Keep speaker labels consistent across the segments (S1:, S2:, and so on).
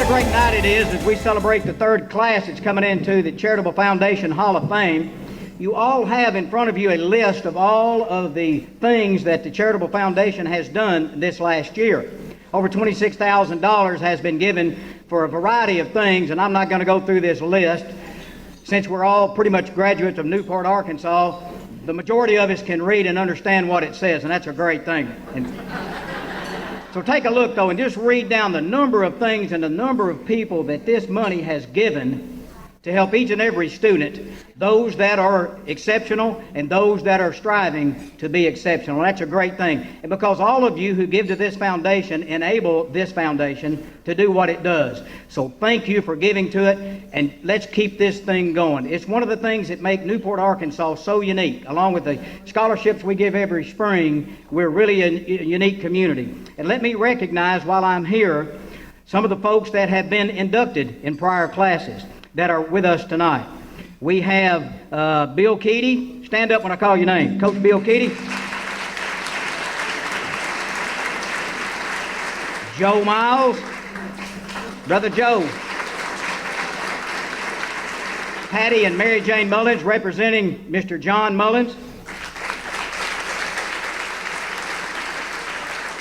S1: a great night it is as we celebrate the third class that's coming into the Charitable Foundation Hall of Fame. You all have in front of you a list of all of the things that the Charitable Foundation has done this last year. Over $26,000 has been given for a variety of things, and I'm not going to go through this list. Since we're all pretty much graduates of Newport, Arkansas, the majority of us can read and understand what it says, and that's a great thing. So take a look, though, and just read down the number of things and the number of people that this money has given to help each and every student, those that are exceptional and those that are striving to be exceptional. That's a great thing. And because all of you who give to this foundation enable this foundation to do what it does. So thank you for giving to it, and let's keep this thing going. It's one of the things that make Newport, Arkansas so unique. Along with the scholarships we give every spring, we're really a unique community. And let me recognize while I'm here some of the folks that have been inducted in prior classes that are with us tonight. We have Bill Keady. Stand up when I call your name. Coach Bill Keady. Joe Miles. Brother Joe. Patty and Mary Jane Mullins representing Mr. John Mullins.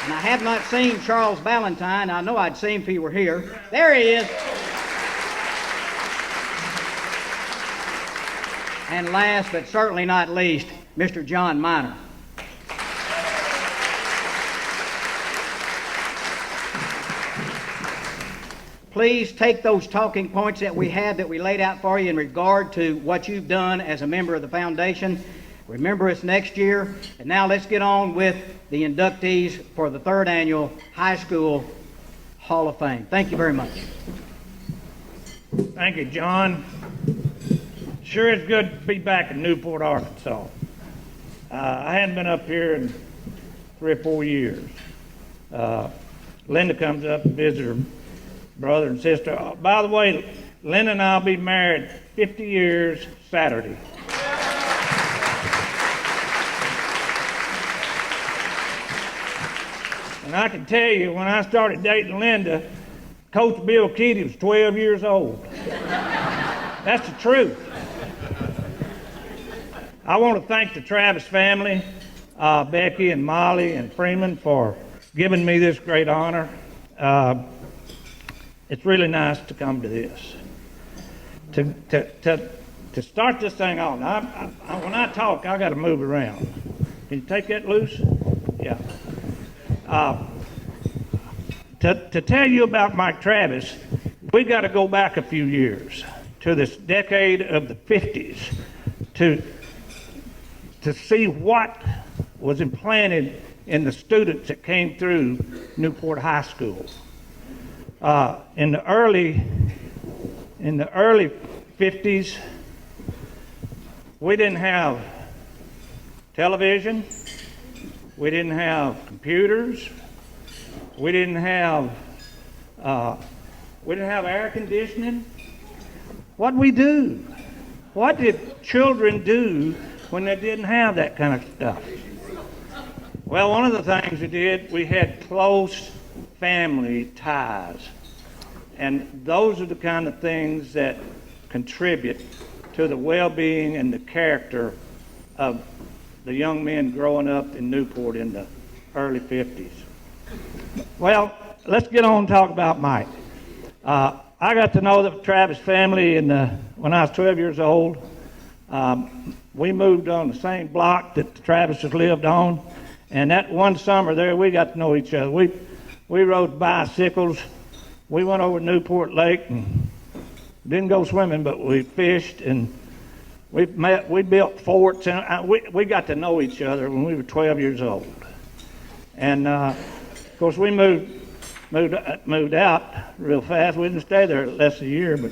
S1: And I have not seen Charles Ballantyne. I know I'd see him if he were here. There he is. And last but certainly not least, Mr. John Miner. Please take those talking points that we had that we laid out for you in regard to what you've done as a member of the foundation. Remember us next year. And now let's get on with the inductees for the third annual High School Hall of Fame. Thank you very much.
S2: Thank you, John. Sure is good to be back in Newport, Arkansas. I hadn't been up here in 3 or 4 years. Linda comes up and visits her brother and sister. By the way, Linda and I will be married 50 years Saturday. And I can tell you, when I started dating Linda, Coach Bill Keady was 12 years old. That's the truth. I want to thank the Travis family, Becky and Molly and Freeman, for giving me this great honor. It's really nice to come to this. To start this thing on, when I talk, I got to move around. Can you take that loose? Yeah. To tell you about Mike Travis, we got to go back a few years to this decade of the 50s to see what was implanted in the students that came through Newport High School. In the early 50s, we didn't have television, we didn't have computers, we didn't have air conditioning. What'd we do? What did children do when they didn't have that kind of stuff? Well, one of the things we did, we had close family ties. And those are the kind of things that contribute to the well-being and the character of the young men growing up in Newport in the early 50s. Well, let's get on and talk about Mike. I got to know the Travis family when I was 12 years old. We moved on the same block that the Travises lived on, and that one summer there, we got to know each other. We rode bicycles. We went over to Newport Lake and didn't go swimming, but we fished, and we built forts, and we got to know each other when we were 12 years old. And of course, we moved out real fast. We didn't stay there less than a year, but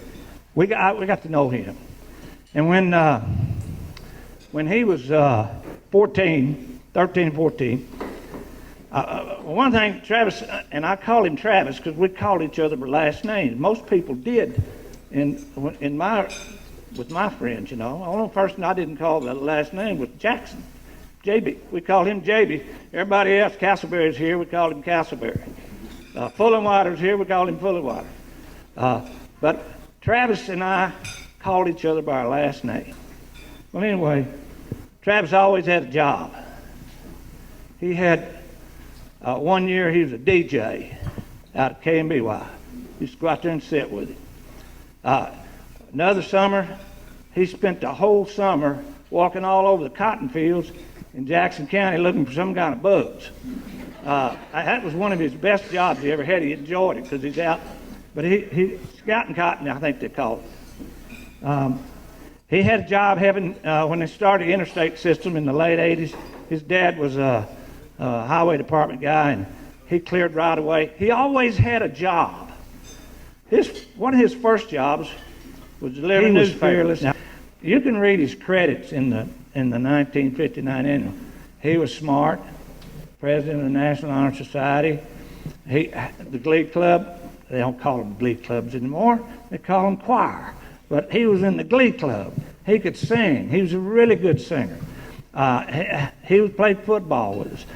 S2: we got to know him. And when he was 13, 14, one thing, Travis, and I call him Travis because we called each other by last names. Most people did with my friends, you know. The only person I didn't call the last name was Jackson. JB. We called him JB. Everybody else, Castleberry's here, we called him Castleberry. Fullenwater's here, we called him Fullenwater. But Travis and I called each other by our last name. Well, anyway, Travis always had a job. He had, one year he was a DJ out at KMBY. Used to go out there and sit with him. Another summer, he spent the whole summer walking all over the cotton fields in Jackson County looking for some kind of bugs. That was one of his best jobs he ever had. He enjoyed it because he's out. But he scouting cotton, I think they call it. He had a job having, when they started the interstate system in the late 80s, his dad was a highway department guy, and he cleared right away. He always had a job. One of his first jobs was delivering newspapers. Now, you can read his credits in the 1959 annual. He was smart, president of the National Honor Society. The Glee Club, they don't call them Glee Clubs anymore. They call them choir. But he was in the Glee Club. He could sing. He was a really good singer. He played football with us.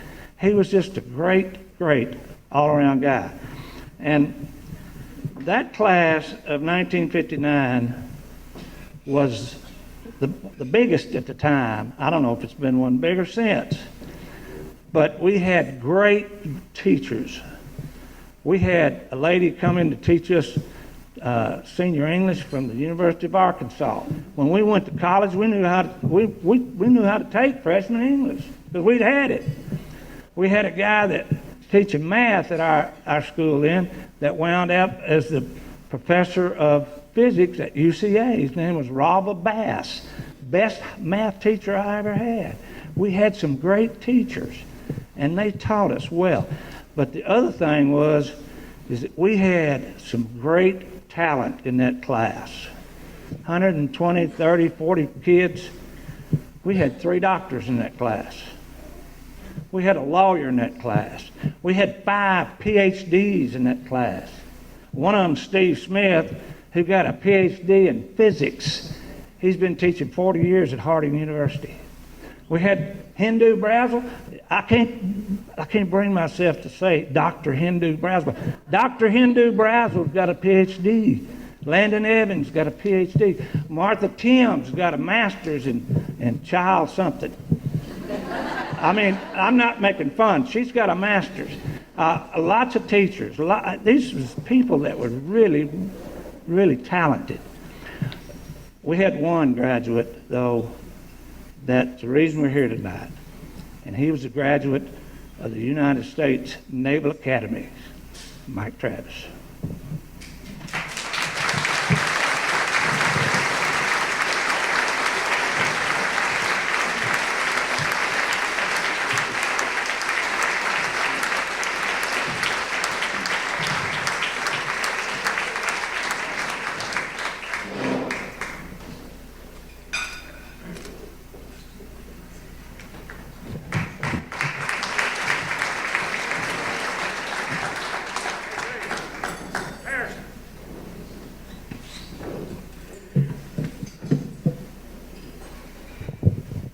S2: He was just a great, great all-around guy. And that class of 1959 was the biggest at the time. I don't know if it's been one bigger since. But we had great teachers. We had a lady come in to teach us senior English from the University of Arkansas. When we went to college, we knew how to take freshman English because we'd had it. We had a guy that teaching math at our school then that wound up as the professor of physics at UCA. His name was Rava Bass, best math teacher I ever had. We had some great teachers, and they taught us well. But the other thing is that we had some great talent in that class. 120, 30, 40 kids. We had 3 doctors in that class. We had a lawyer in that class. We had 5 PhDs in that class. One of them, Steve Smith, who got a PhD in physics. He's been teaching 40 years at Harding University. We had Hindu Brazel. I can't bring myself to say Dr. Hindu Brazel. Dr. Hindu Brazel's got a PhD. Landon Evans got a PhD. Martha Timms got a master's in child something. I mean, I'm not making fun. She's got a master's. Lots of teachers. These were people that were really, really talented. We had one graduate, though, that's the reason we're here tonight. And he was a graduate of the United States Naval Academy, Mike Travis.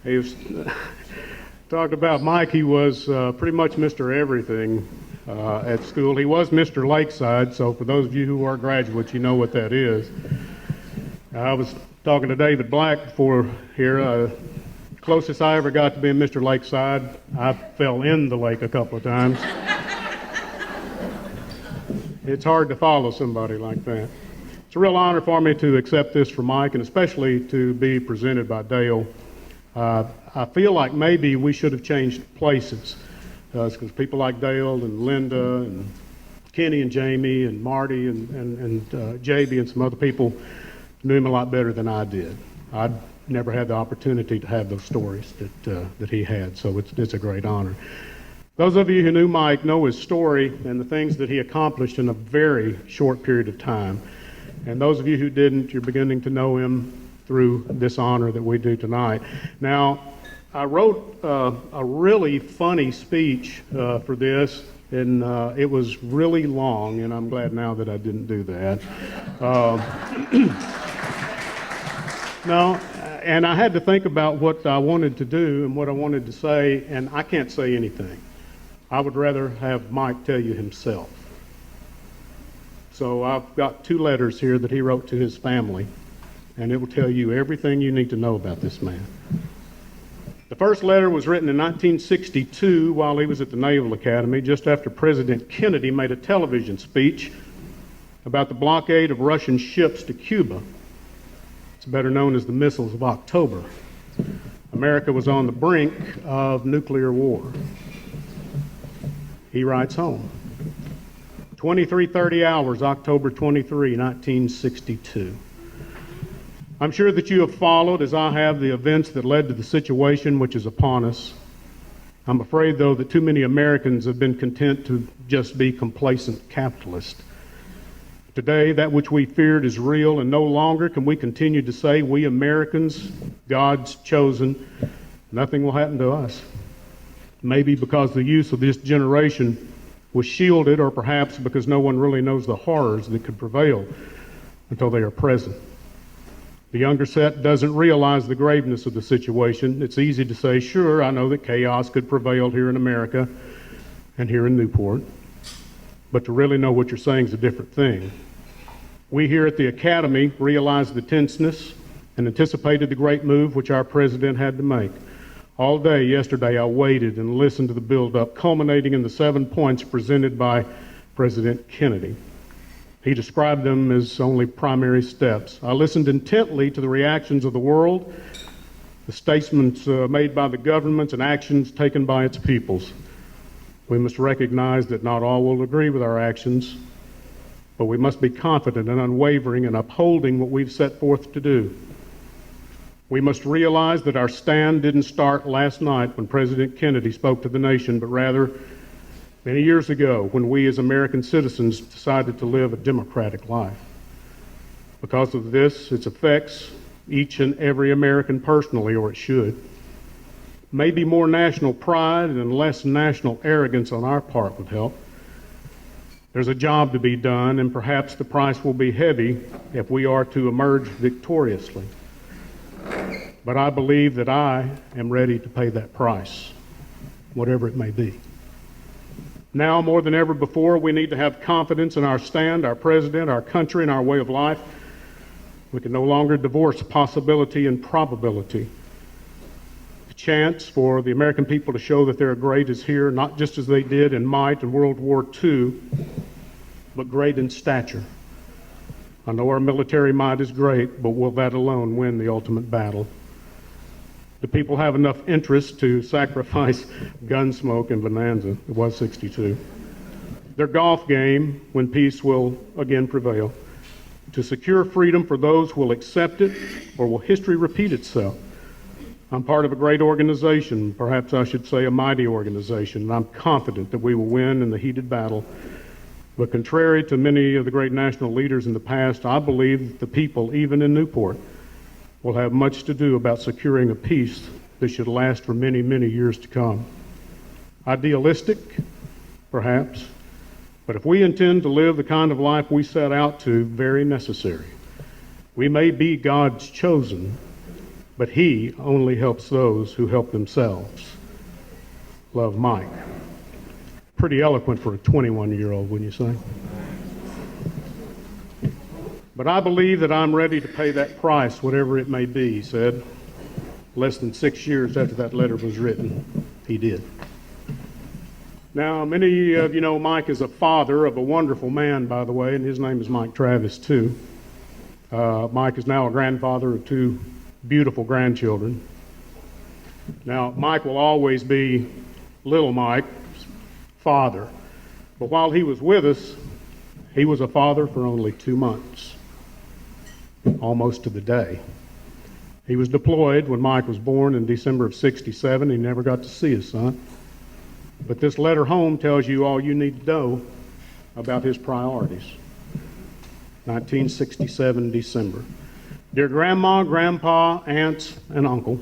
S3: He was talked about Mike. He was pretty much Mr. Everything at school. He was Mr. Lakeside, so for those of you who are graduates, you know what that is. I was talking to David Black before here. Closest I ever got to being Mr. Lakeside, I fell in the lake a couple of times. It's hard to follow somebody like that. It's a real honor for me to accept this from Mike, and especially to be presented by Dale. I feel like maybe we should have changed places because people like Dale and Linda and Kenny and Jamie and Marty and JB and some other people knew him a lot better than I did. I'd never had the opportunity to have those stories that he had, so it's a great honor. Those of you who knew Mike know his story and the things that he accomplished in a very short period of time. And those of you who didn't, you're beginning to know him through this honor that we do tonight. Now, I wrote a really funny speech for this, and it was really long, and I'm glad now that I didn't do that. No, and I had to think about what I wanted to do and what I wanted to say, and I can't say anything. I would rather have Mike tell you himself. So I've got 2 letters here that he wrote to his family, and it will tell you everything you need to know about this man. The first letter was written in 1962 while he was at the Naval Academy, just after President Kennedy made a television speech about the blockade of Russian ships to Cuba. It's better known as the Missiles of October. America was on the brink of nuclear war. He writes home. 23:30 hours, October 23, 1962. I'm sure that you have followed, as I have, the events that led to the situation which is upon us. I'm afraid, though, that too many Americans have been content to just be complacent capitalists. Today, that which we feared is real, and no longer can we continue to say, we Americans, God's chosen, nothing will happen to us. Maybe because the youth of this generation was shielded, or perhaps because no one really knows the horrors that could prevail until they are present. The younger set doesn't realize the graveness of the situation. It's easy to say, sure, I know that chaos could prevail here in America and here in Newport, but to really know what you're saying is a different thing. We here at the Academy realized the tenseness and anticipated the great move which our president had to make. All day yesterday I waited and listened to the build-up, culminating in the 7 points presented by President Kennedy. He described them as only primary steps. I listened intently to the reactions of the world, the statements made by the governments, and actions taken by its peoples. We must recognize that not all will agree with our actions, but we must be confident and unwavering in upholding what we've set forth to do. We must realize that our stand didn't start last night when President Kennedy spoke to the nation, but rather many years ago when we as American citizens decided to live a democratic life. Because of this, its effects each and every American personally, or it should. Maybe more national pride and less national arrogance on our part would help. There's a job to be done, and perhaps the price will be heavy if we are to emerge victoriously. But I believe that I am ready to pay that price, whatever it may be. Now, more than ever before, we need to have confidence in our stand, our president, our country, and our way of life. We can no longer divorce possibility and probability. The chance for the American people to show that they're great is here, not just as they did in might in World War II, but great in stature. I know our military might is great, but will that alone win the ultimate battle? Do people have enough interest to sacrifice Gunsmoke and Bonanza? It was 62. Their golf game, when peace will again prevail. To secure freedom for those who will accept it, or will history repeat itself? I'm part of a great organization, perhaps I should say a mighty organization, and I'm confident that we will win in the heated battle. But contrary to many of the great national leaders in the past, I believe that the people, even in Newport, will have much to do about securing a peace that should last for many, many years to come. Idealistic, perhaps, but if we intend to live the kind of life we set out to, very necessary. We may be God's chosen, but He only helps those who help themselves. Love, Mike. Pretty eloquent for a 21-year-old, wouldn't you say? But I believe that I'm ready to pay that price, whatever it may be, he said. Less than 6 years after that letter was written, he did. Now, many of you know Mike is a father of a wonderful man, by the way, and his name is Mike Travis, too. Mike is now a grandfather of 2 beautiful grandchildren. Now, Mike will always be little Mike's father, but while he was with us, he was a father for only 2 months, almost to the day. He was deployed when Mike was born in December of 67. He never got to see his son. But this letter home tells you all you need to know about his priorities. 1967, December. Dear Grandma, Grandpa, aunts, and uncle,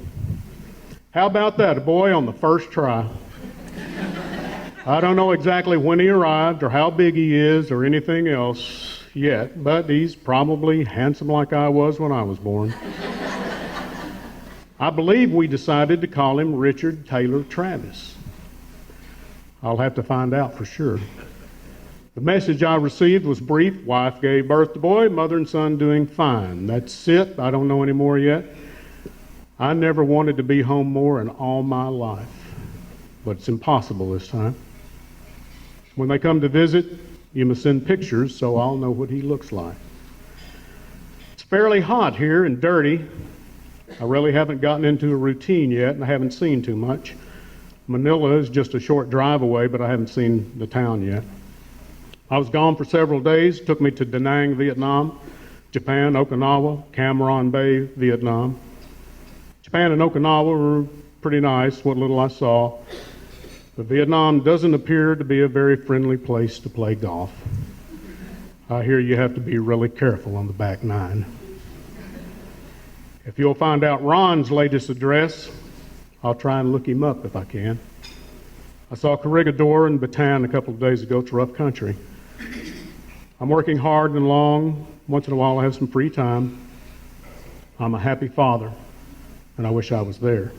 S3: how about that, a boy on the first try? I don't know exactly when he arrived or how big he is or anything else yet, but he's probably handsome like I was when I was born. I believe we decided to call him Richard Taylor Travis. I'll have to find out for sure. The The message I received was brief. Wife gave birth to boy, mother and son doing fine. That's it. I don't know any more yet. I never wanted to be home more in all my life, but it's impossible this time. When they come to visit, you must send pictures so I'll know what he looks like. It's fairly hot here and dirty. I really haven't gotten into a routine yet, and I haven't seen too much. Manila is just a short drive away, but I haven't seen the town yet. I was gone for several days. It took me to Da Nang, Vietnam, Japan, Okinawa, Cam Ranh Bay, Vietnam. Japan and Okinawa were pretty nice, what little I saw. But Vietnam doesn't appear to be a very friendly place to play golf. I hear you have to be really careful on the back nine. If you'll find out Ron's latest address, I'll try and look him up if I can. I saw Corregidor and Bataan a couple of days ago. It's rough country. I'm working hard and long. Once in a while I have some free time. I'm a happy father, and I wish I was there.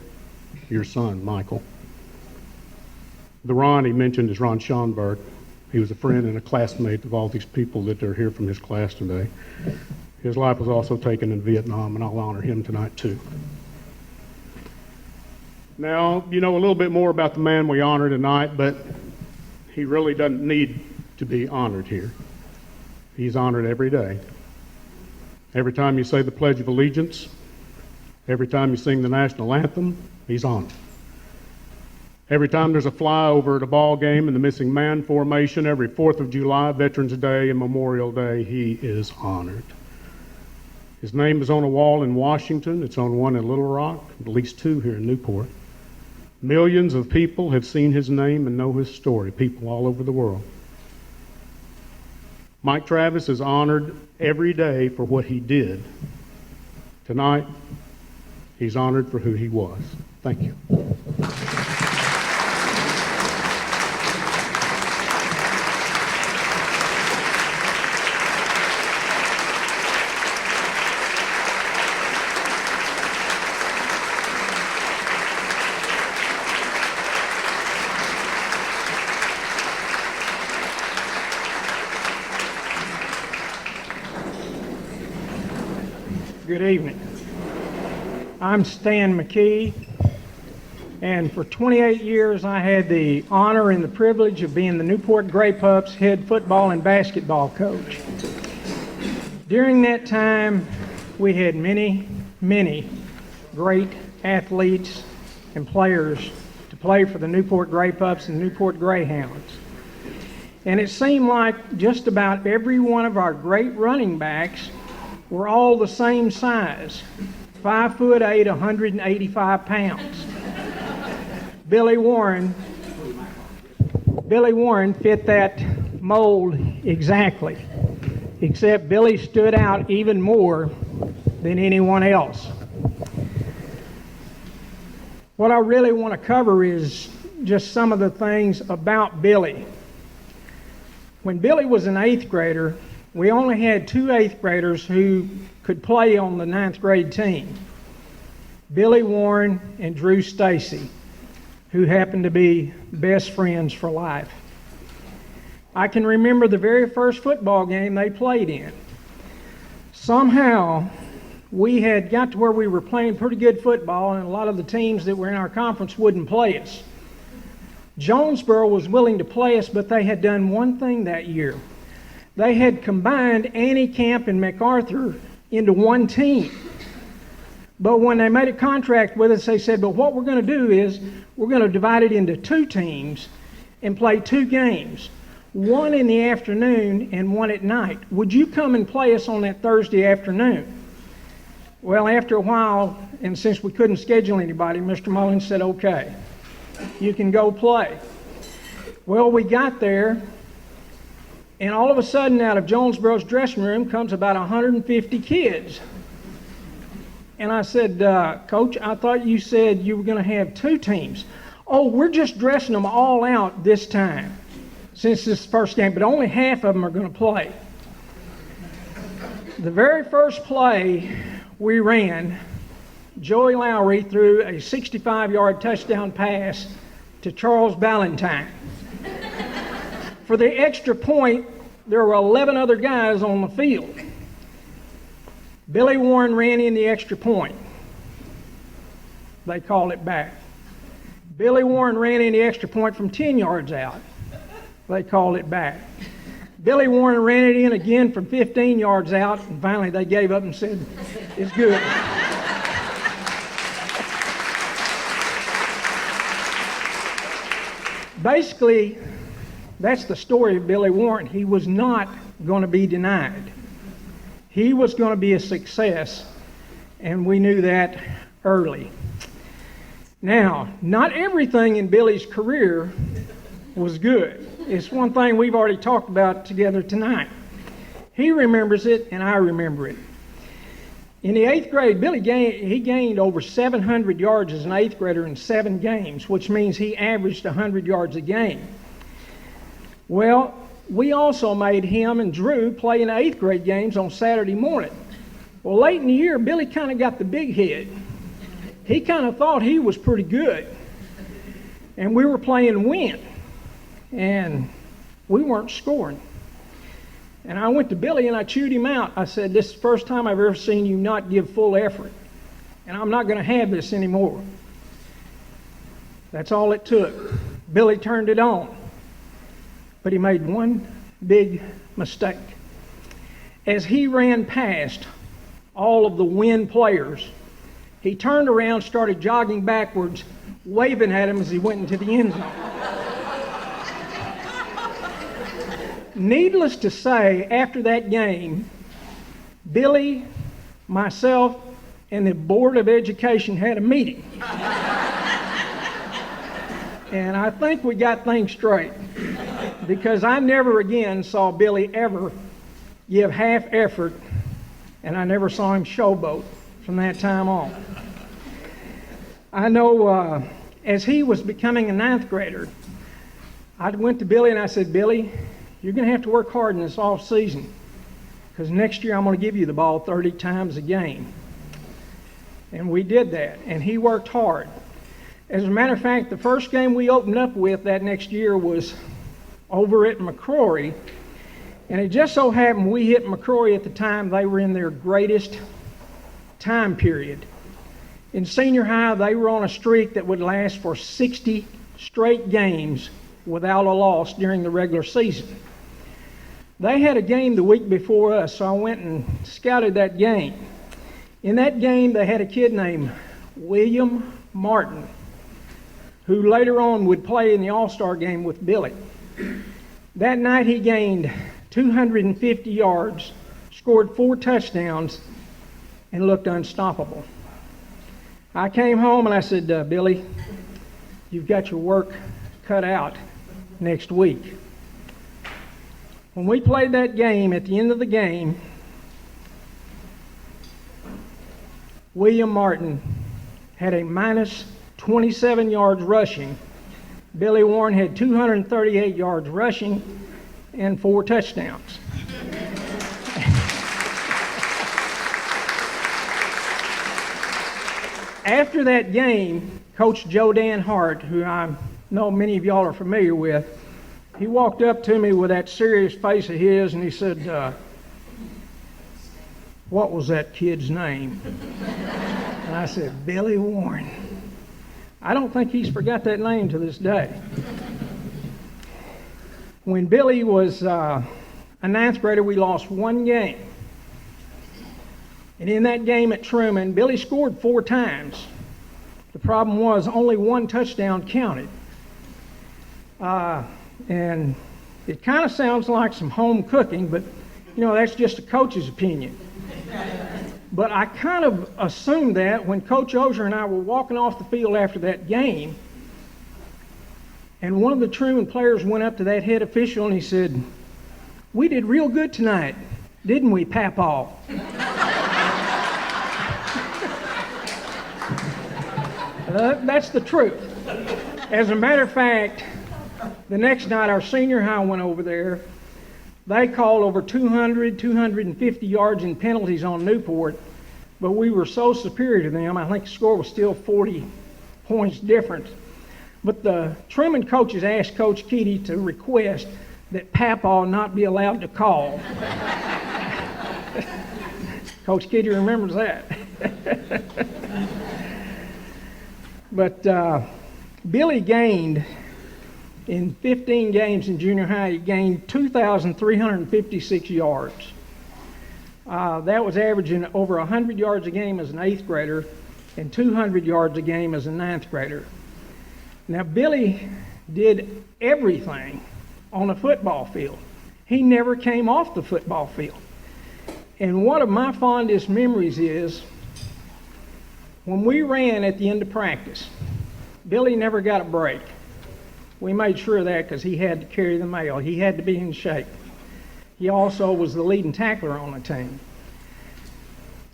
S3: Your son, Michael. The Ron he mentioned is Ron Schonberg. He was a friend and a classmate of all these people that are here from his class today. His life was also taken in Vietnam, and I'll honor him tonight too. Now, you know a little bit more about the man we honor tonight, but he really doesn't need to be honored here. He's honored every day. Every time you say the Pledge of Allegiance, every time you sing the national anthem, he's honored. Every time there's a flyover at a ball game in the missing man formation, every 4th of July, Veterans Day, and Memorial Day, he is honored. His name is on a wall in Washington. It's on one in Little Rock, at least 2 here in Newport. Millions of people have seen his name and know his story, people all over the world. Mike Travis is honored every day for what he did. Tonight, he's honored for who he was. Thank you.
S4: Good evening. I'm Stan McKee, and for 28 years I had the honor and the privilege of being the Newport Grey Pups head football and basketball coach. During that time, we had many great athletes and players to play for the Newport Grey Pups and Newport Greyhounds. And it seemed like just about every one of our great running backs were all the same size, 5'8", 185 pounds. Billy Warren fit that mold exactly, except Billy stood out even more than anyone else. What I really want to cover is just some of the things about Billy. When Billy was an 8th grader, we only had 2 8th graders who could play on the 9th grade team. Billy Warren and Drew Stacy, who happened to be best friends for life. I can remember the very first football game they played in. Somehow, we had got to where we were playing pretty good football, and a lot of the teams that were in our conference wouldn't play us. Jonesboro was willing to play us, but they had done one thing that year. They had combined Annie Camp and MacArthur into one team. But when they made a contract with us, they said, but what we're going to do is we're going to divide it into 2 teams and play 2 games, one in the afternoon and one at night. Would you come and play us on that Thursday afternoon? Well, after a while, and since we couldn't schedule anybody, Mr. Mullins said, okay, you can go play. Well, we got there, and all of a sudden, out of Jonesboro's dressing room comes about 150 kids. And I said, Coach, I thought you said you were going to have 2 teams. Oh, we're just dressing them all out this time, since this first game, but only half of them are going to play. The very first play we ran, Joey Lowry threw a 65-yard touchdown pass to Charles Ballantyne For the extra point, there were 11 other guys on the field. Billy Warren ran in the extra point. They called it back. Billy Warren ran in the extra point from 10 yards out. They called it back. Billy Warren ran it in again from 15 yards out, and finally they gave up and said, it's good. Basically, that's the story of Billy Warren. He was not going to be denied. He was going to be a success, and we knew that early. Now, not everything in Billy's career was good. It's one thing we've already talked about together tonight. He remembers it, and I remember it. In the 8th grade, Billy gained over 700 yards as an 8th grader in 7 games, which means he averaged 100 yards a game. Well, we also made him and Drew play in 8th grade games on Saturday morning. Well, late in the year, Billy kind of got the big head. He kind of thought he was pretty good. And we were playing win. And we weren't scoring. And I went to Billy and I chewed him out. I said, this is the first time I've ever seen you not give full effort. And I'm not going to have this anymore. That's all it took. Billy turned it on. But he made one big mistake. As he ran past all of the win players, he turned around, started jogging backwards, waving at him as he went into the end zone. Needless to say, after that game, Billy, myself, and the Board of Education had a meeting. And I think we got things straight, because I never again saw Billy ever give half effort, and I never saw him showboat from that time on. I know as he was becoming a 9th grader, I went to Billy and I said, Billy, you're going to have to work hard in this off season, because next year I'm going to give you the ball 30 times a game. And we did that, and he worked hard. As a matter of fact, the first game we opened up with that next year was over at McCrory, and it just so happened we hit McCrory at the time they were in their greatest time period. In senior high, they were on a streak that would last for 60 straight games without a loss during the regular season. They had a game the week before us, so I went and scouted that game. In that game, they had a kid named William Martin, who later on would play in the All-Star game with Billy. That night he gained 250 yards, scored 4 touchdowns, and looked unstoppable. I came home and I said, Billy, you've got your work cut out next week. When we played that game, at the end of the game, William Martin had a minus 27 yards rushing. Billy Warren had 238 yards rushing and 4 touchdowns. After that game, Coach Joe Dan Hart, who I know many of y'all are familiar with, he walked up to me with that serious face of his and he said, what was that kid's name? And I said, Billy Warren. I don't think he's forgot that name to this day. When Billy was a 9th grader, we lost 1 game. And in that game at Truman, Billy scored 4 times. The problem was only 1 touchdown counted. And it kind of sounds like some home cooking, but you know, that's just a coach's opinion. But I kind of assumed that when Coach Ozier and I were walking off the field after that game, and one of the Truman players went up to that head official and he said, we did real good tonight, didn't we, Papaw? That's the truth. As a matter of fact, the next night our senior high went over there. They called over 250 yards in penalties on Newport, but we were so superior to them, I think the score was still 40 points different. But the Truman coaches asked Coach Keaty to request that Papa not be allowed to call. Coach Kitty remembers that. But Billy gained, in 15 games in junior high, he gained 2,356 yards. That was averaging over 100 yards a game as an 8th grader and 200 yards a game as a 9th grader. Now, Billy did everything on a football field. He never came off the football field. And one of my fondest memories is when we ran at the end of practice, Billy never got a break. We made sure of that because he had to carry the mail. He had to be in shape. He also was the leading tackler on the team.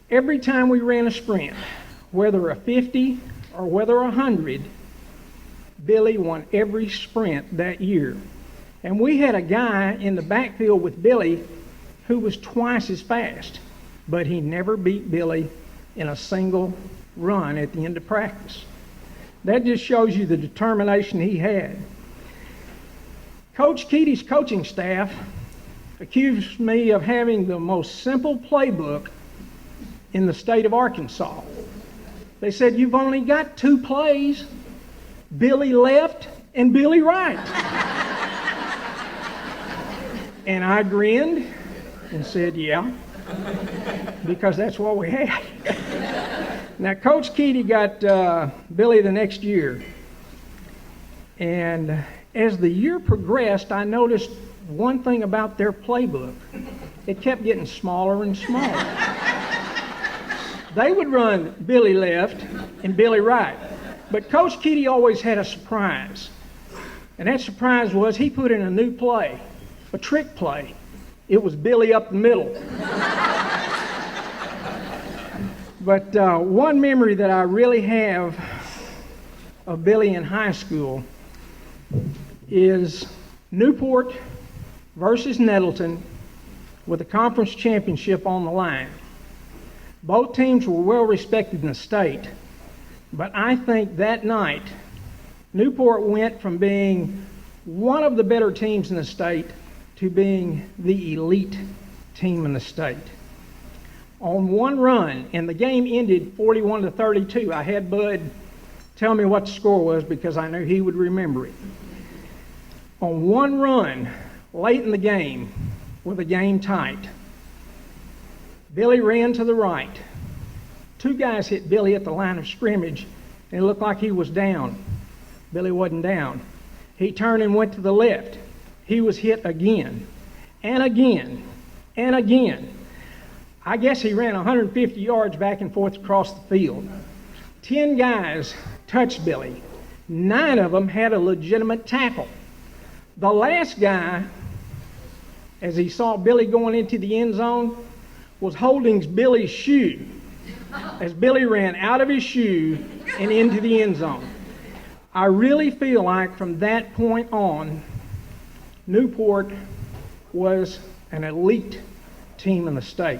S4: Every time we ran a sprint, whether a 50 or whether 100, Billy won every sprint that year. And we had a guy in the backfield with Billy who was twice as fast, but he never beat Billy in a single run at the end of practice. That just shows you the determination he had. Coach Keaty's coaching staff accused me of having the most simple playbook in the state of Arkansas. They said, "You've only got 2 plays, Billy left and Billy right." And I grinned and said, "Yeah," because that's what we had. Now, Coach Keaty got Billy the next year. And as the year progressed, I noticed one thing about their playbook. It kept getting smaller and smaller. They would run Billy left and Billy right. But Coach Keaty always had a surprise. And that surprise was he put in a new play, a trick play. It was Billy up the middle. But one memory that I really have of Billy in high school is Newport versus Nettleton with the conference championship on the line. Both teams were well respected in the state, but I think that night Newport went from being one of the better teams in the state to being the elite team in the state. On one run, and the game ended 41-32. I had Bud tell me what the score was because I knew he would remember it. On one run, late in the game, with the game tight, Billy ran to the right. 2 guys hit Billy at the line of scrimmage, and it looked like he was down. Billy wasn't down. He turned and went to the left. He was hit again, and again, and again. I guess he ran 150 yards back and forth across the field. 10 guys touched Billy. 9 of them had a legitimate tackle. The last guy, as he saw Billy going into the end zone, was holding Billy's shoe as Billy ran out of his shoe and into the end zone. I really feel like from that point on, Newport was an elite team in the state.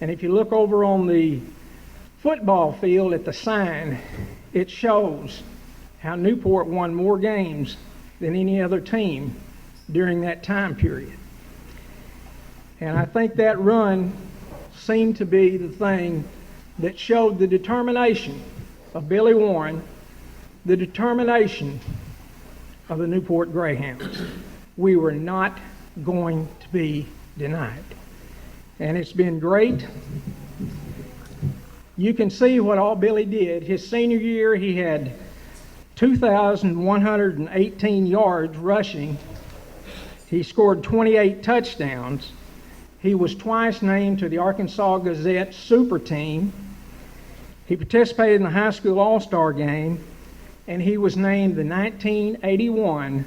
S4: And if you look over on the football field at the sign, it shows how Newport won more games than any other team during that time period. And I think that run seemed to be the thing that showed the determination of Billy Warren, the determination of the Newport Greyhounds. We were not going to be denied. And it's been great. You can see what all Billy did. His senior year, he had 2,118 yards rushing. He scored 28 touchdowns. He was twice named to the Arkansas Gazette Super Team. He participated in the high school All-Star game, and he was named the 1981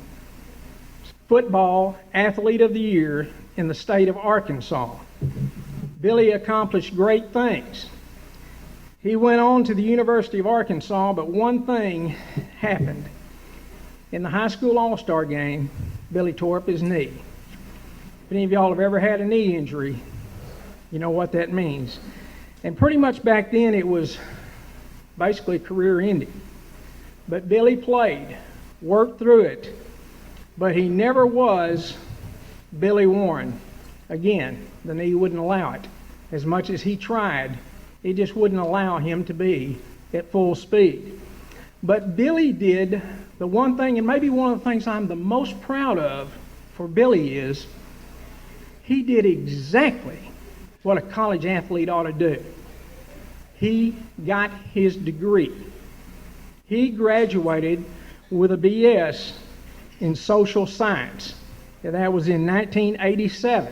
S4: Football Athlete of the Year in the state of Arkansas. Billy accomplished great things. He went on to the University of Arkansas, but one thing happened. In the high school All-Star game, Billy tore up his knee. If any of y'all have ever had a knee injury, you know what that means. And pretty much back then it was basically career ending. But Billy played, worked through it, but he never was Billy Warren. Again, the knee wouldn't allow it. As much as he tried, it just wouldn't allow him to be at full speed. But Billy did the one thing, and maybe one of the things I'm the most proud of for Billy is he did exactly what a college athlete ought to do. He got his degree. He graduated with a BS in social science. That was in 1987.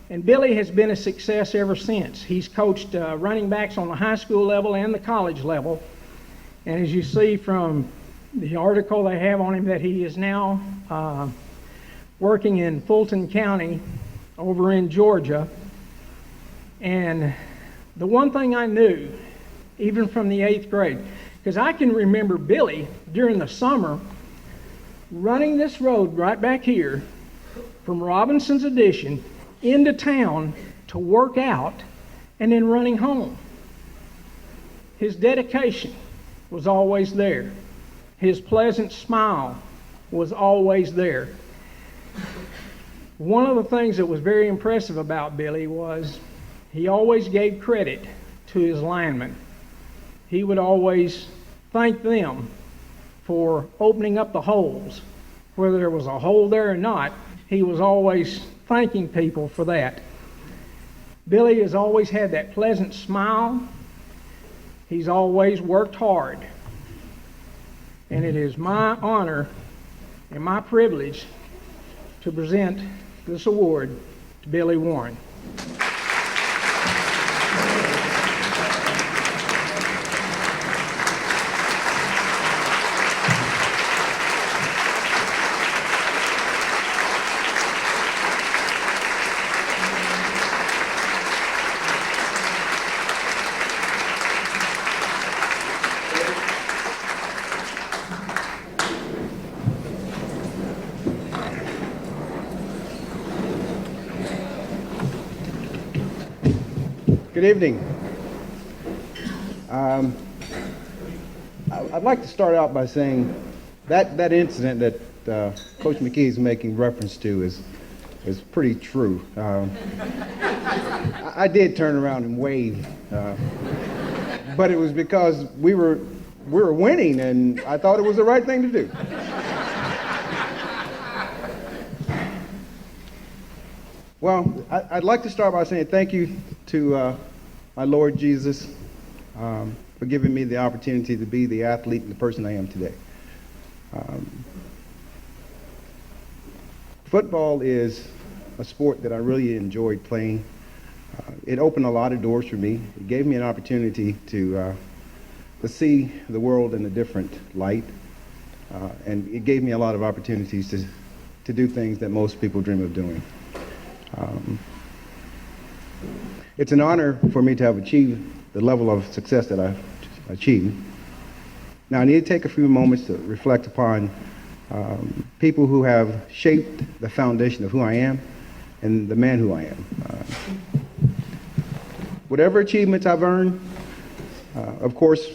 S4: And Billy has been a success ever since. He's coached running backs on the high school level and the college level. And as you see from the article they have on him, that he is now working in Fulton County over in Georgia. And the one thing I knew, even from the 8th grade, because I can remember Billy during the summer running this road right back here from Robinson's Addition into town to work out and then running home. His dedication was always there. His pleasant smile was always there. One of the things that was very impressive about Billy was he always gave credit to his linemen. He would always thank them for opening up the holes. Whether there was a hole there or not, he was always thanking people for that. Billy has always had that pleasant smile. He's always worked hard. And it is my honor and my privilege to present this award to Billy Warren.
S5: Good evening. I'd like to start out by saying that incident that Coach McKee is making reference to is pretty true. I did turn around and wave, but it was because we were winning, and I thought it was the right thing to do. Well, I'd like to start by saying thank you to my Lord Jesus for giving me the opportunity to be the athlete and the person I am today. Football is a sport that I really enjoyed playing. It opened a lot of doors for me. It gave me an opportunity to see the world in a different light, and it gave me a lot of opportunities to do things that most people dream of doing. It's an honor for me to have achieved the level of success that I've achieved. Now, I need to take a few moments to reflect upon people who have shaped the foundation of who I am and the man who I am. Whatever achievements I've earned, of course,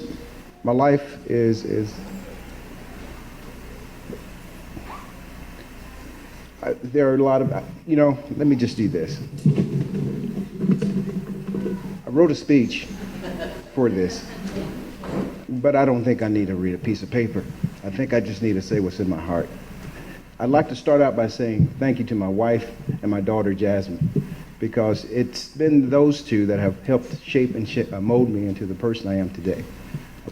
S5: my life is there are a lot of, let me just do this. I wrote a speech for this, but I don't think I need to read a piece of paper. I think I just need to say what's in my heart. I'd like to start out by saying thank you to my wife and my daughter, Jasmine, because it's been those two that have helped shape and mold me into the person I am today.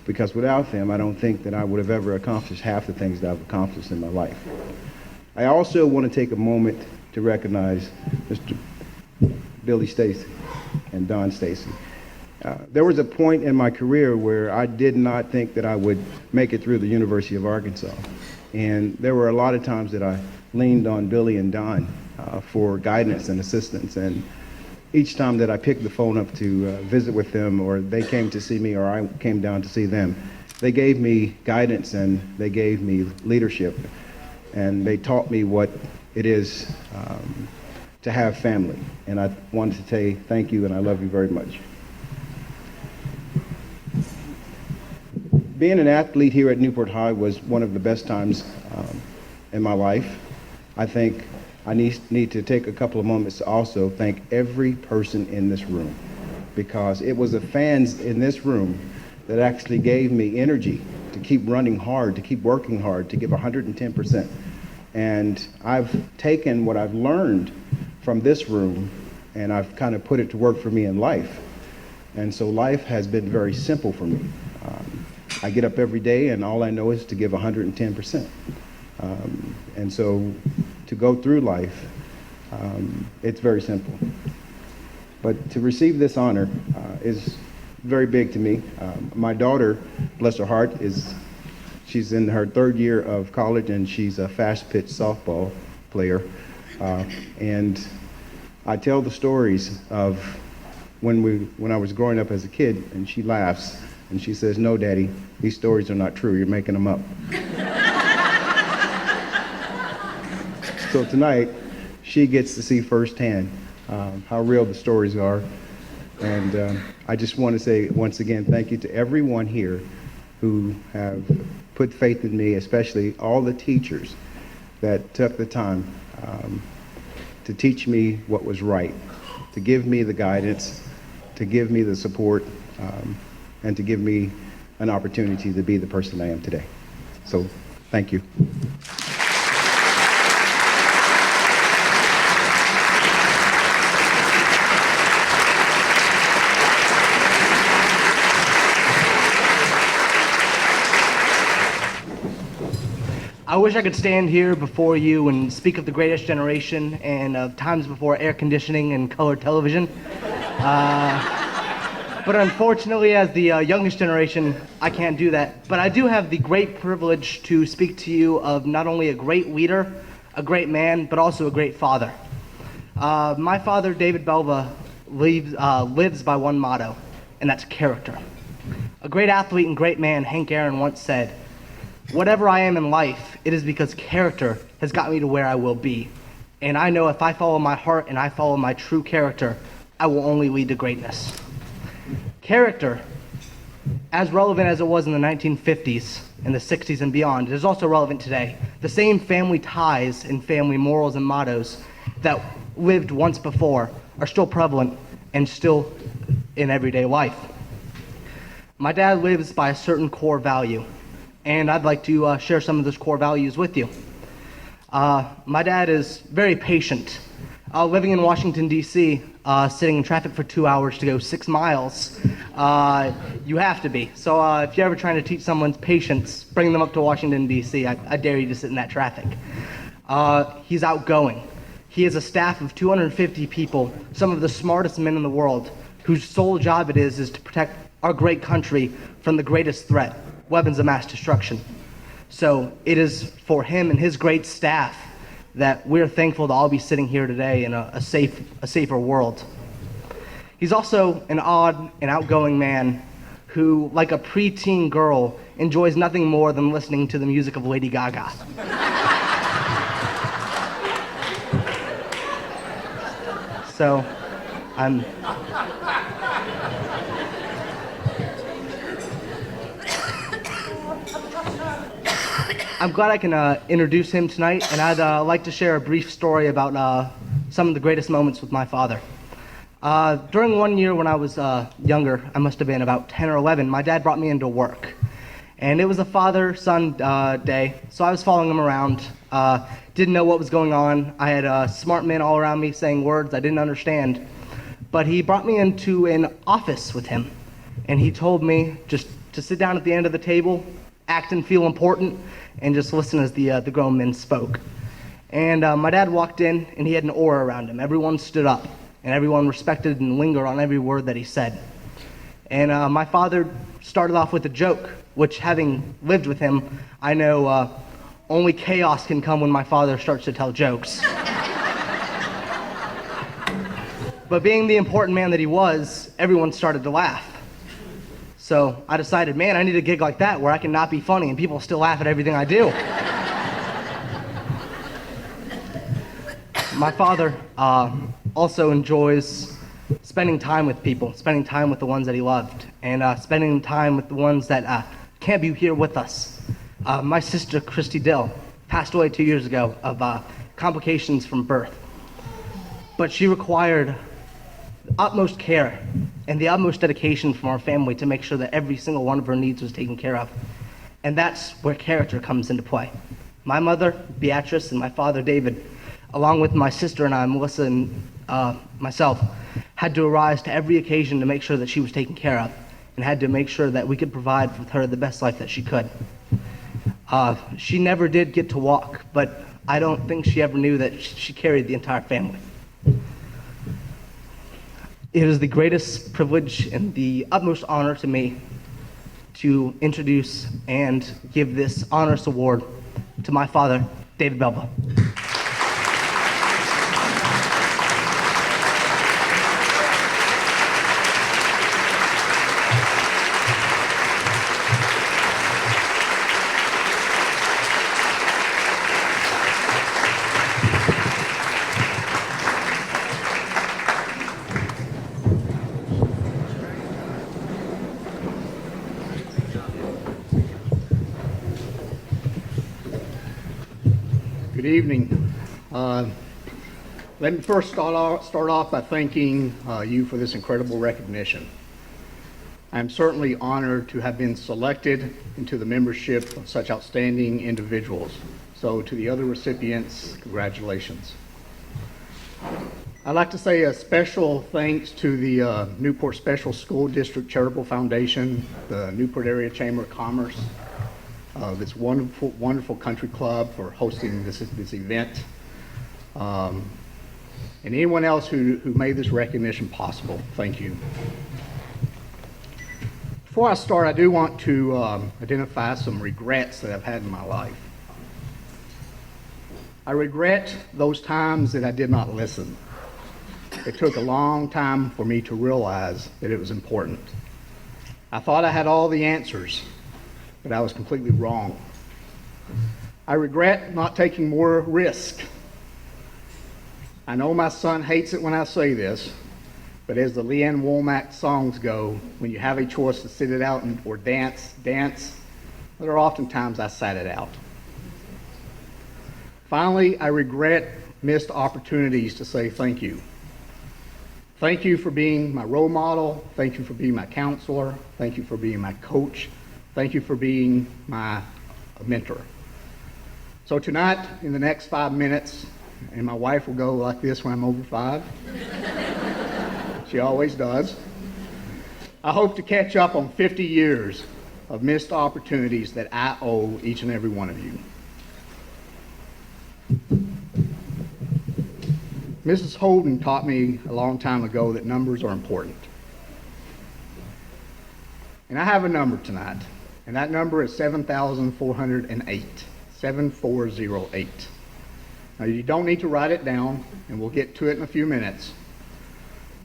S5: Because without them, I don't think that I would have ever accomplished half the things that I've accomplished in my life. I also want to take a moment to recognize Mr. Billy Stacy and Don Stacy. There was a point in my career where I did not think that I would make it through the University of Arkansas. And there were a lot of times that I leaned on Billy and Don for guidance and assistance. And each time that I picked the phone up to visit with them, or they came to see me, or I came down to see them, they gave me guidance and they gave me leadership. And they taught me what it is to have family. And I wanted to say thank you and I love you very much. Being an athlete here at Newport High was one of the best times in my life. I think I need to take a couple of moments to also thank every person in this room, because it was the fans in this room that actually gave me energy to keep running hard, to keep working hard, to give 110%. And I've taken what I've learned from this room and I've kind of put it to work for me in life. And so life has been very simple for me. I get up every day and all I know is to give 110%. And so to go through life, it's very simple. But to receive this honor is very big to me. My daughter, bless her heart, she's in her third year of college and she's a fast pitch softball player. And I tell the stories of when I was growing up as a kid, and she laughs and she says, "No, Daddy, these stories are not true. You're making them up." So tonight, she gets to see firsthand how real the stories are. And I just want to say once again, thank you to everyone here who have put faith in me, especially all the teachers that took the time to teach me what was right, to give me the guidance, to give me the support, and to give me an opportunity to be the person I am today. So thank you.
S6: I wish I could stand here before you and speak of the greatest generation and of times before air conditioning and color television. But unfortunately, as the youngest generation, I can't do that. But I do have the great privilege to speak to you of not only a great leader, a great man, but also a great father. My father, David Belva, lives by one motto, and that's character. A great athlete and great man, Hank Aaron, once said, "Whatever I am in life, it is because character has got me to where I will be. And I know if I follow my heart and I follow my true character, I will only lead to greatness." Character, as relevant as it was in the 1950s and the 60s and beyond, it is also relevant today. The same family ties and family morals and mottos that lived once before are still prevalent and still in everyday life. My dad lives by a certain core value, and I'd like to share some of those core values with you. My dad is very patient. Living in Washington, D.C., sitting in traffic for 2 hours to go 6 miles, you have to be. So if you're ever trying to teach someone's patience, bring them up to Washington, D.C. I dare you to sit in that traffic. He's outgoing. He has a staff of 250 people, some of the smartest men in the world, whose sole job it is to protect our great country from the greatest threat, weapons of mass destruction. So it is for him and his great staff that we're thankful to all be sitting here today in a safer world. He's also an odd and outgoing man who, like a preteen girl, enjoys nothing more than listening to the music of Lady Gaga. So I'm glad I can introduce him tonight, and I'd like to share a brief story about some of the greatest moments with my father. During one year when I was younger, I must have been about 10 or 11, my dad brought me into work. And it was a father-son day, so I was following him around, didn't know what was going on. I had smart men all around me saying words I didn't understand. But he brought me into an office with him, and he told me just to sit down at the end of the table, act and feel important, and just listen as the grown men spoke. And my dad walked in, and he had an aura around him. Everyone stood up, and everyone respected and lingered on every word that he said. And my father started off with a joke, which, having lived with him, I know only chaos can come when my father starts to tell jokes. But being the important man that he was, everyone started to laugh. So I decided, man, I need a gig like that where I can not be funny and people still laugh at everything I do. My father also enjoys spending time with people, spending time with the ones that he loved, and spending time with the ones that can't be here with us. My sister, Christy Dill, passed away 2 years ago of complications from birth. But she required the utmost care and the utmost dedication from our family to make sure that every single one of her needs was taken care of. And that's where character comes into play. My mother, Beatrice, and my father, David, along with my sister and I, Melissa, and myself, had to arise to every occasion to make sure that she was taken care of and had to make sure that we could provide for her the best life that she could. She never did get to walk, but I don't think she ever knew that she carried the entire family. It is the greatest privilege and the utmost honor to me to introduce and give this honors award to my father, David Belva.
S7: Good evening. Let me first start off by thanking you for this incredible recognition. I'm certainly honored to have been selected into the membership of such outstanding individuals. So to the other recipients, congratulations. I'd like to say a special thanks to the Newport Special School District Charitable Foundation, the Newport Area Chamber of Commerce, this wonderful country club for hosting this event, and anyone else who made this recognition possible. Thank you. Before I start, I do want to identify some regrets that I've had in my life. I regret those times that I did not listen. It took a long time for me to realize that it was important. I thought I had all the answers, but I was completely wrong. I regret not taking more risk. I know my son hates it when I say this, but as the Leanne Womack songs go, when you have a choice to sit it out or dance, there are often times I sat it out. Finally, I regret missed opportunities to say thank you. Thank you for being my role model. Thank you for being my counselor. Thank you for being my coach. Thank you for being my mentor. So tonight, in the next 5 minutes, and my wife will go like this when I'm over 5. She always does. I hope to catch up on 50 years of missed opportunities that I owe each and every one of you. Mrs. Holden taught me a long time ago that numbers are important. And I have a number tonight, and that number is 7,408, 7408. Now you don't need to write it down, and we'll get to it in a few minutes.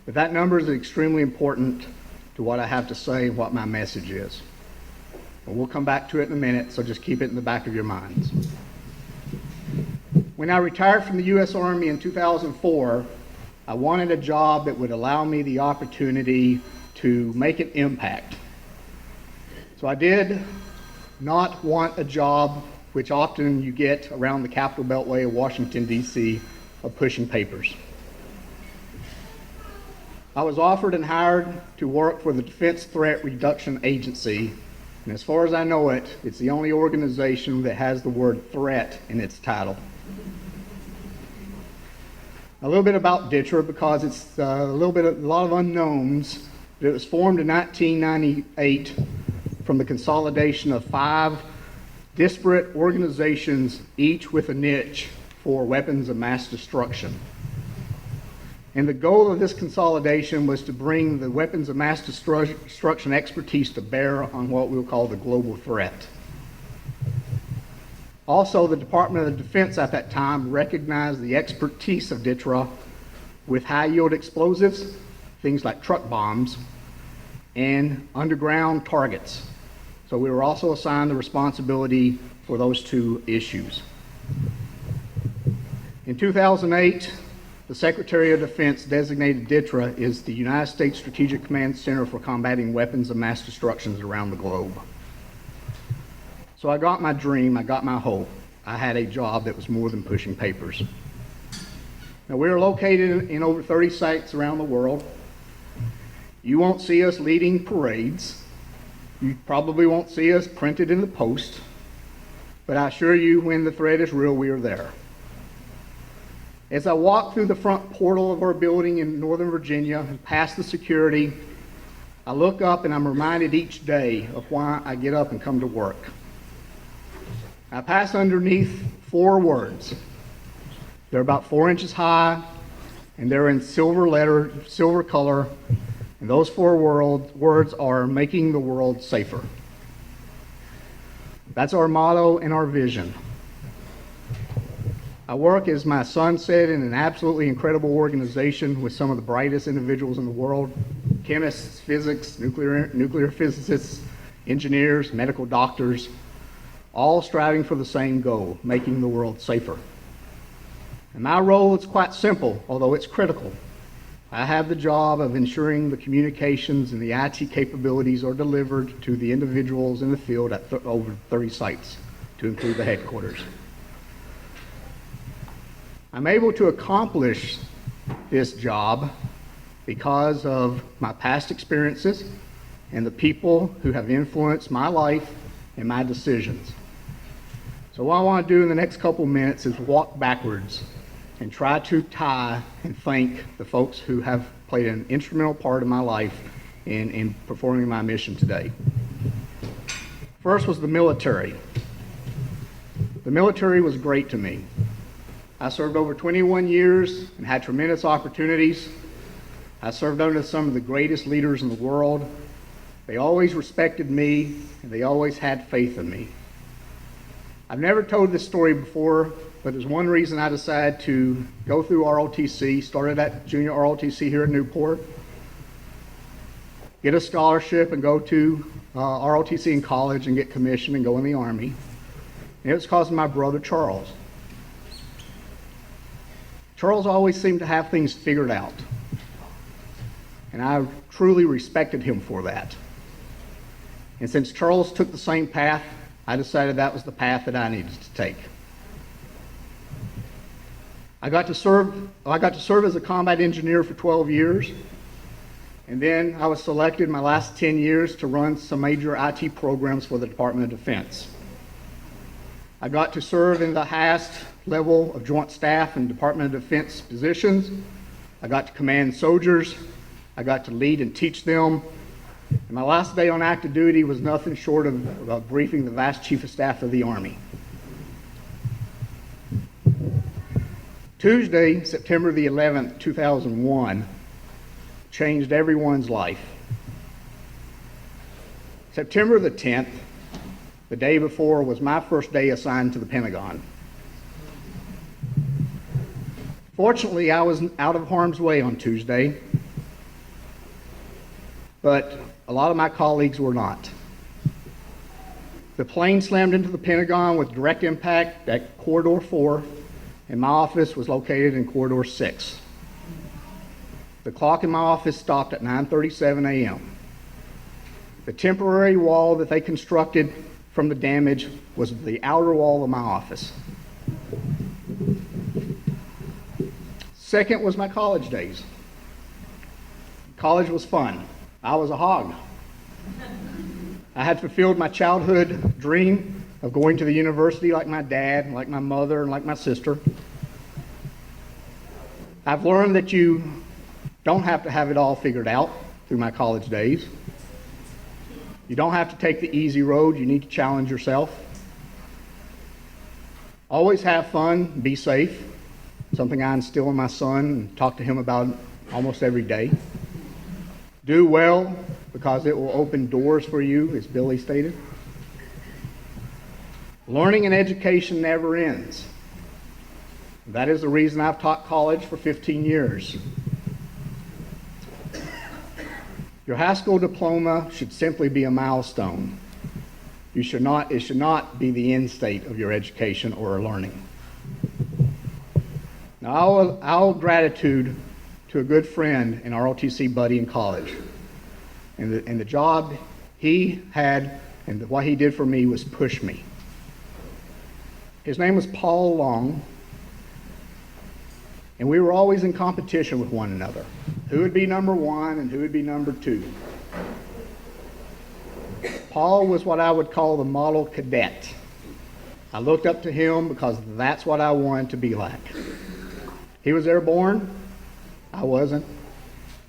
S7: But that number is extremely important to what I have to say and what my message is. But we'll come back to it in a minute, so just keep it in the back of your minds. When I retired from the U.S. Army in 2004, I wanted a job that would allow me the opportunity to make an impact. So I did not want a job, which often you get around the Capitol Beltway of Washington, D.C., of pushing papers. I was offered and hired to work for the Defense Threat Reduction Agency, and as far as I know it, it's the only organization that has the word threat in its title. A little bit about DTRA, because it's a lot of unknowns. It was formed in 1998 from the consolidation of 5 disparate organizations, each with a niche for weapons of mass destruction. And the goal of this consolidation was to bring the weapons of mass destruction expertise to bear on what we'll call the global threat. Also, the Department of Defense at that time recognized the expertise of DTRA with high-yield explosives, things like truck bombs, and underground targets. So we were also assigned the responsibility for those 2 issues. In 2008, the Secretary of Defense designated DTRA as the United States Strategic Command Center for combating weapons of mass destruction around the globe. So I got my dream, I got my hope. I had a job that was more than pushing papers. Now, we are located in over 30 sites around the world. You won't see us leading parades. You probably won't see us printed in the Post. But I assure you, when the threat is real, we are there. As I walk through the front portal of our building in Northern Virginia and past the security, I look up and I'm reminded each day of why I get up and come to work. I pass underneath 4 words. They're about 4 inches high, and they're in silver color, and those 4 words are making the world safer. That's our motto and our vision. I work, as my son said, in an absolutely incredible organization with some of the brightest individuals in the world: chemists, physics, nuclear physicists, engineers, medical doctors, all striving for the same goal, making the world safer. And my role is quite simple, although it's critical. I have the job of ensuring the communications and the IT capabilities are delivered to the individuals in the field at over 30 sites, to include the headquarters. I'm able to accomplish this job because of my past experiences and the people who have influenced my life and my decisions. So what I want to do in the next couple minutes is walk backwards and try to tie and thank the folks who have played an instrumental part in my life in performing my mission today. First was the military. The military was great to me. I served over 21 years and had tremendous opportunities. I served under some of the greatest leaders in the world. They always respected me, and they always had faith in me. I've never told this story before, but there's one reason I decided to go through ROTC, started at junior ROTC here at Newport, get a scholarship and go to ROTC in college and get commissioned and go in the Army. And it was because of my brother Charles. Charles always seemed to have things figured out, and I truly respected him for that. And since Charles took the same path, I decided that was the path that I needed to take. I got to serve as a combat engineer for 12 years, and then I was selected my last 10 years to run some major IT programs for the Department of Defense. I got to serve in the highest level of Joint Staff and Department of Defense positions. I got to command soldiers. I got to lead and teach them. And my last day on active duty was nothing short of briefing the Vice Chief of Staff of the Army. Tuesday, September the 11th, 2001, changed everyone's life. September the 10th, the day before, was my first day assigned to the Pentagon. Fortunately, I was out of harm's way on Tuesday, but a lot of my colleagues were not. The plane slammed into the Pentagon with direct impact at Corridor 4, and my office was located in Corridor 6. The clock in my office stopped at 9:37 a.m. The temporary wall that they constructed from the damage was the outer wall of my office. Second was my college days. College was fun. I was a hog. I had fulfilled my childhood dream of going to the university like my dad, like my mother, and like my sister. I've learned that you don't have to have it all figured out through my college days. You don't have to take the easy road. You need to challenge yourself. Always have fun, be safe. Something I instill in my son and talk to him about almost every day. Do well, because it will open doors for you, as Billy stated. Learning and education never ends. That is the reason I've taught college for 15 years. Your high school diploma should simply be a milestone. It should not be the end state of your education or learning. Now, I owe gratitude to a good friend and ROTC buddy in college. And the job he had and what he did for me was push me. His name was Paul Long. and we were always in competition with one another. Who would be number one and who would be number two? Paul was what I would call the model cadet. I looked up to him because that's what I wanted to be like. He was airborne. I wasn't.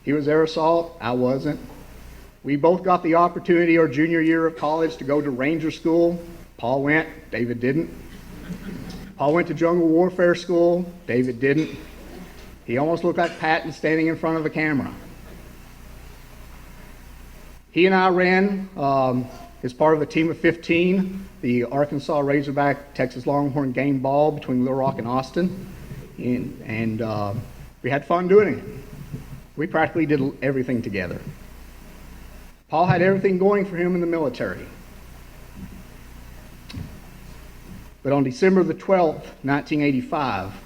S7: He was air assault. I wasn't. We both got the opportunity our junior year of college to go to Ranger School. Paul went. David didn't. Paul went to jungle warfare school. David didn't. He almost looked like Patton standing in front of a camera. He and I ran as part of a team of 15, the Arkansas Razorback Texas Longhorn game ball between Little Rock and Austin. And we had fun doing it. We practically did everything together. Paul had everything going for him in the military. But on December the 12th, 1985,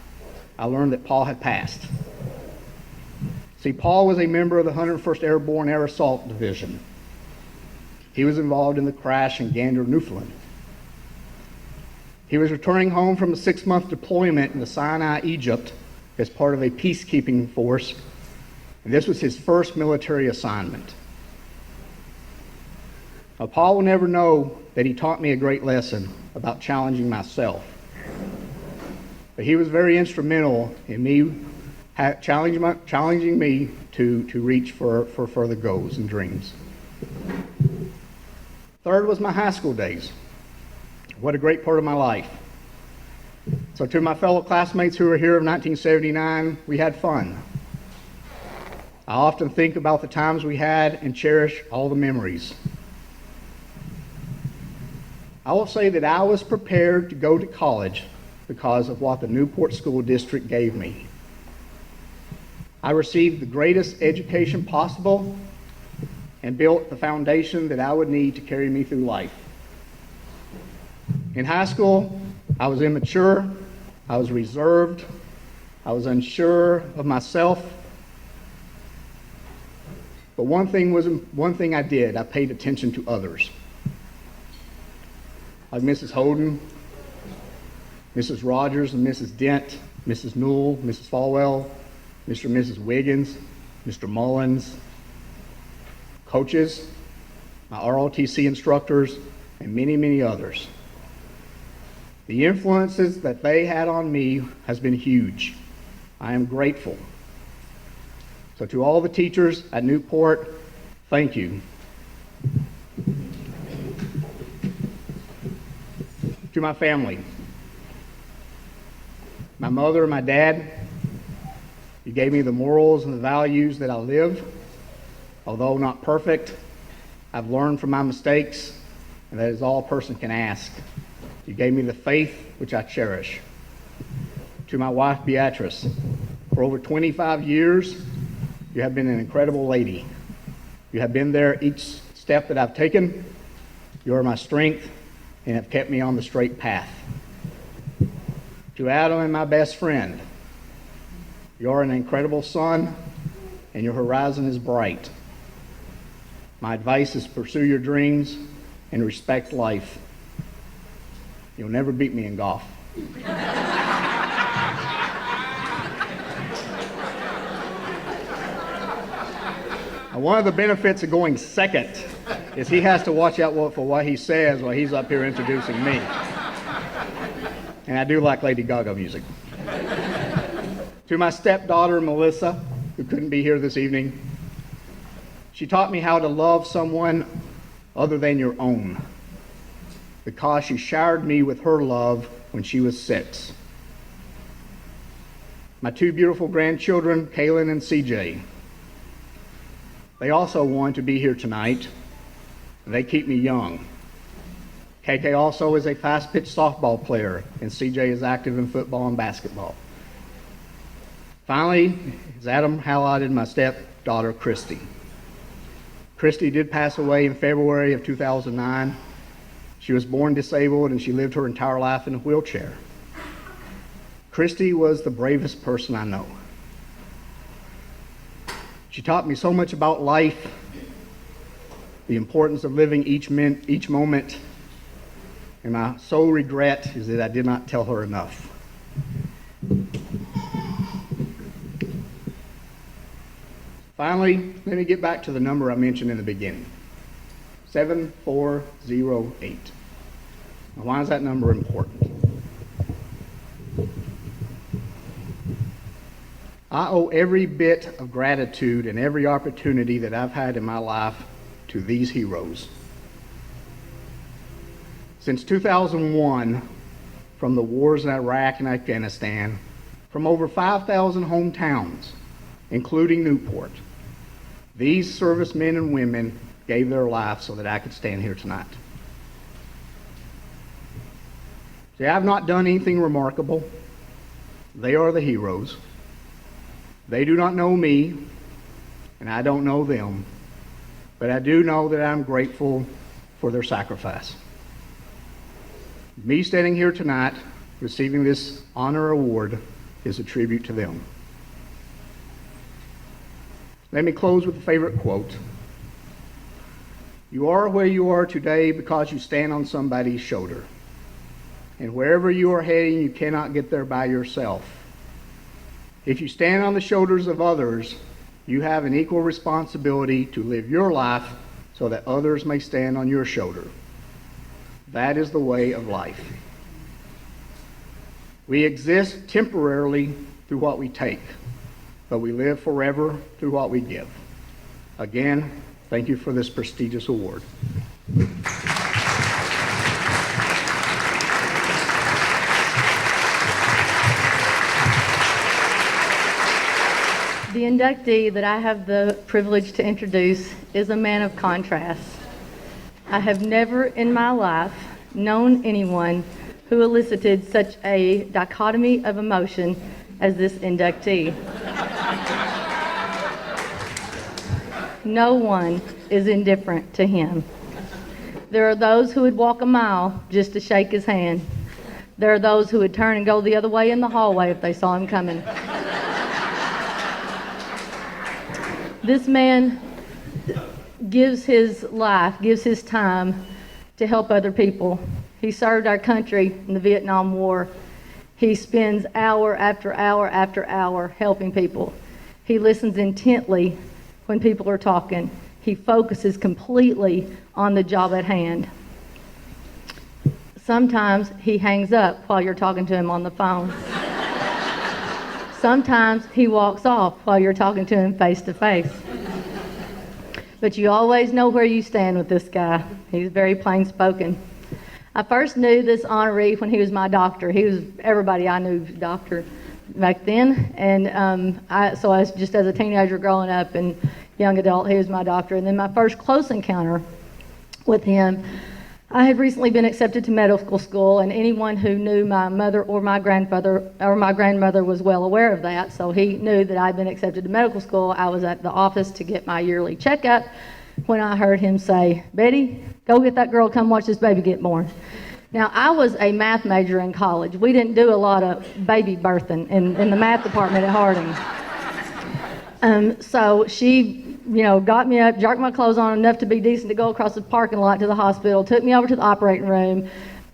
S7: I learned that Paul had passed. See, Paul was a member of the 101st Airborne Air Assault Division. He was involved in the crash in Gander, Newfoundland. He was returning home from a 6-month deployment in the Sinai, Egypt, as part of a peacekeeping force, and this was his first military assignment. Now, Paul will never know that he taught me a great lesson about challenging myself. But he was very instrumental in me challenging me to reach for further goals and dreams. Third was my high school days. What a great part of my life. So to my fellow classmates who were here of 1979, we had fun. I often think about the times we had and cherish all the memories. I will say that I was prepared to go to college because of what the Newport School District gave me. I received the greatest education possible and built the foundation that I would need to carry me through life. In high school, I was immature, I was reserved, I was unsure of myself. But one thing I did, I paid attention to others. Like Mrs. Holden, Mrs. Rogers and Mrs. Dent, Mrs. Newell, Mrs. Falwell, Mr. and Mrs. Wiggins, Mr. Mullins, coaches, my ROTC instructors, and many, many others. The influences that they had on me has been huge. I am grateful. So to all the teachers at Newport, thank you. To my family, my mother and my dad, you gave me the morals and the values that I live. Although not perfect, I've learned from my mistakes, and that is all a person can ask. You gave me the faith which I cherish. To my wife, Beatrice, for over 25 years, you have been an incredible lady. You have been there each step that I've taken. You are my strength and have kept me on the straight path. To Adam and my best friend, you are an incredible son, and your horizon is bright. My advice is pursue your dreams and respect life. You'll never beat me in golf. Now, one of the benefits of going second is he has to watch out for what he says while he's up here introducing me. And I do like Lady Gaga music. To my stepdaughter, Melissa, who couldn't be here this evening, she taught me how to love someone other than your own, because she showered me with her love when she was 6. My 2 beautiful grandchildren, Kaylin and CJ, they also want to be here tonight, and they keep me young. KK also is a fast-pitch softball player, and CJ is active in football and basketball. Finally, as Adam highlighted, my stepdaughter, Christy. Christy did pass away in February of 2009. She was born disabled, and she lived her entire life in a wheelchair. Christy was the bravest person I know. She taught me so much about life, the importance of living each moment, and my sole regret is that I did not tell her enough. Finally, let me get back to the number I mentioned in the beginning, 7408. Now, why is that number important? I owe every bit of gratitude and every opportunity that I've had in my life to these heroes. Since 2001, from the wars in Iraq and Afghanistan, from over 5,000 hometowns, including Newport, these servicemen and women gave their life so that I could stand here tonight. See, I've not done anything remarkable. They are the heroes. They do not know me, and I don't know them, but I do know that I'm grateful for their sacrifice. Me standing here tonight, receiving this honor award, is a tribute to them. Let me close with a favorite quote. You are where you are today because you stand on somebody's shoulder. And wherever you are heading, you cannot get there by yourself. If you stand on the shoulders of others, you have an equal responsibility to live your life so that others may stand on your shoulder. That is the way of life. We exist temporarily through what we take, but we live forever through what we give. Again, thank you for this prestigious award.
S8: The inductee that I have the privilege to introduce is a man of contrast. I have never in my life known anyone who elicited such a dichotomy of emotion as this inductee. No one is indifferent to him. There are those who would walk a mile just to shake his hand. There are those who would turn and go the other way in the hallway if they saw him coming. This man gives his life, gives his time to help other people. He served our country in the Vietnam War. He spends hour after hour after hour helping people. He listens intently when people are talking. He focuses completely on the job at hand. Sometimes he hangs up while you're talking to him on the phone. Sometimes he walks off while you're talking to him face to face. But you always know where you stand with this guy. He's very plain spoken. I first knew this honoree when he was my doctor. He was everybody I knew was doctor back then. And so I was just as a teenager growing up and young adult, he was my doctor. And then my first close encounter with him, I had recently been accepted to medical school, and anyone who knew my mother or my grandfather or my grandmother was well aware of that. So he knew that I'd been accepted to medical school. I was at the office to get my yearly checkup when I heard him say, "Betty, go get that girl, come watch this baby get born." Now, I was a math major in college. We didn't do a lot of baby birthing in the math department at Harding. So she got me up, jerked my clothes on enough to be decent to go across the parking lot to the hospital, took me over to the operating room,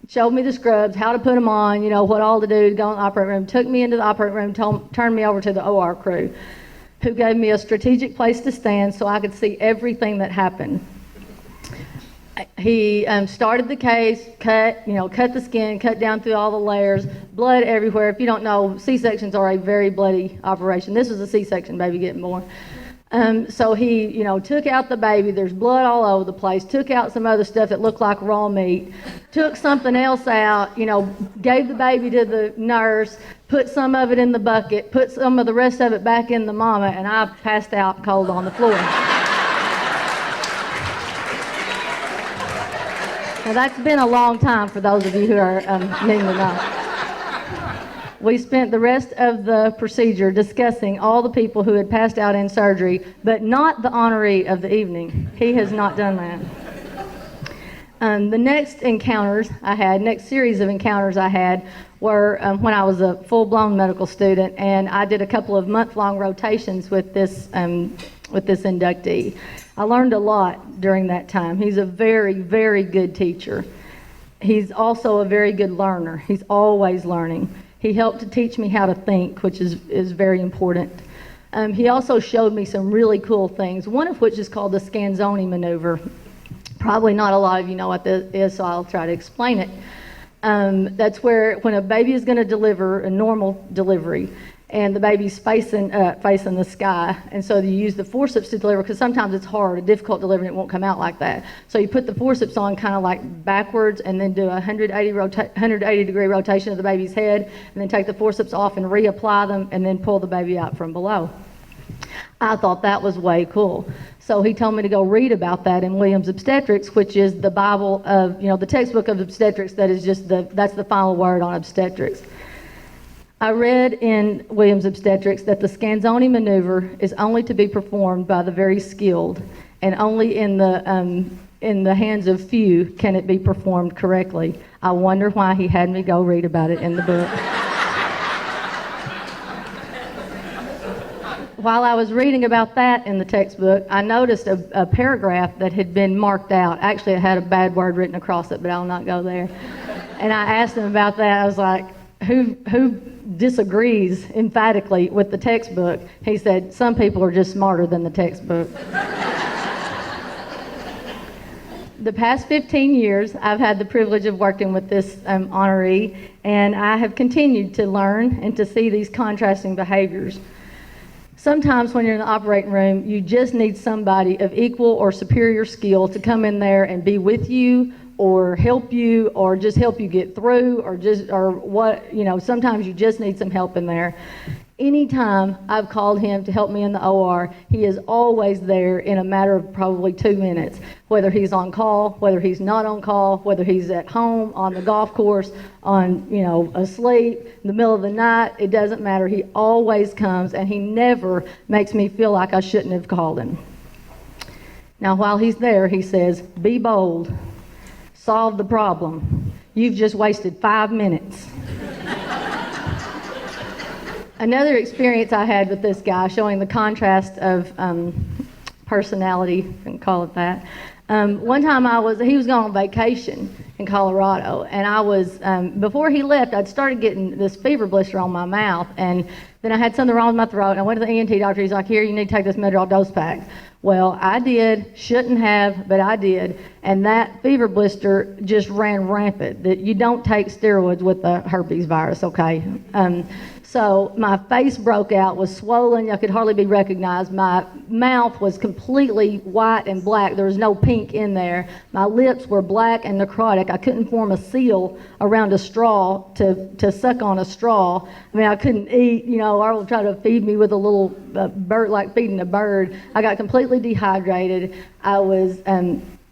S8: showed me the scrubs, how to put them on, what all to do to go in the operating room, took me into the operating room, turned me over to the OR crew, who gave me a strategic place to stand so I could see everything that happened. He started the case, cut the skin, cut down through all the layers, blood everywhere. If you don't know, C-sections are a very bloody operation. This was a C-section baby getting born. So he, took out the baby. There's blood all over the place. Took out some other stuff that looked like raw meat. Took something else out. Gave the baby to the nurse. Put some of it in the bucket. Put some of the rest of it back in the mama, and I passed out cold on the floor. Now that's been a long time for those of you who are needing to know. We spent the rest of the procedure discussing all the people who had passed out in surgery, but not the honoree of the evening. He has not done that. The next series of encounters I had were when I was a full-blown medical student, and I did a couple of month-long rotations with this inductee. I learned a lot during that time. He's a very, very good teacher. He's also a very good learner. He's always learning. He helped to teach me how to think, which is very important. He also showed me some really cool things, one of which is called the Scanzoni maneuver. Probably not a lot of you know what this is, so I'll try to explain it. That's where when a baby is going to deliver a normal delivery, and the baby's facing the sky, and so you use the forceps to deliver, because sometimes it's hard, a difficult delivery, and it won't come out like that. So you put the forceps on kind of like backwards, and then do a 180 degree rotation of the baby's head, and then take the forceps off and reapply them, and then pull the baby out from below. I thought that was way cool. So he told me to go read about that in Williams Obstetrics, which is the Bible of, the textbook of obstetrics that is that's the final word on obstetrics. I read in Williams Obstetrics that the Scanzoni maneuver is only to be performed by the very skilled, and only in the hands of few can it be performed correctly. I wonder why he had me go read about it in the book. While I was reading about that in the textbook, I noticed a paragraph that had been marked out. Actually, it had a bad word written across it, but I'll not go there. And I asked him about that. I was like, who disagrees emphatically with the textbook? He said, some people are just smarter than the textbook. The past 15 years, I've had the privilege of working with this honoree, and I have continued to learn and to see these contrasting behaviors. Sometimes when you're in the operating room, you just need somebody of equal or superior skill to come in there and be with you, or help you, or just help you get through, sometimes you just need some help in there. Anytime I've called him to help me in the OR, he is always there in a matter of probably 2 minutes. Whether he's on call, whether he's not on call, whether he's at home, on the golf course, asleep, in the middle of the night, it doesn't matter. He always comes, and he never makes me feel like I shouldn't have called him. Now, while he's there, he says, be bold, solve the problem. You've just wasted 5 minutes. Another experience I had with this guy, showing the contrast of personality, if you can call it that. One time he was going on vacation in Colorado, and I was, before he left, I'd started getting this fever blister on my mouth, and then I had something wrong with my throat, and I went to the ENT doctor. He's like, here, you need to take this Medrol dose pack. Well, I did, shouldn't have, but I did, and that fever blister just ran rampant. That you don't take steroids with the herpes virus, okay? So my face broke out, was swollen, I could hardly be recognized. My mouth was completely white and black. There was no pink in there. My lips were black and necrotic. I couldn't form a seal around a straw to suck on a straw. I mean, I couldn't eat, Arl would try to feed me with a little bird, like feeding a bird. I got completely dehydrated. I was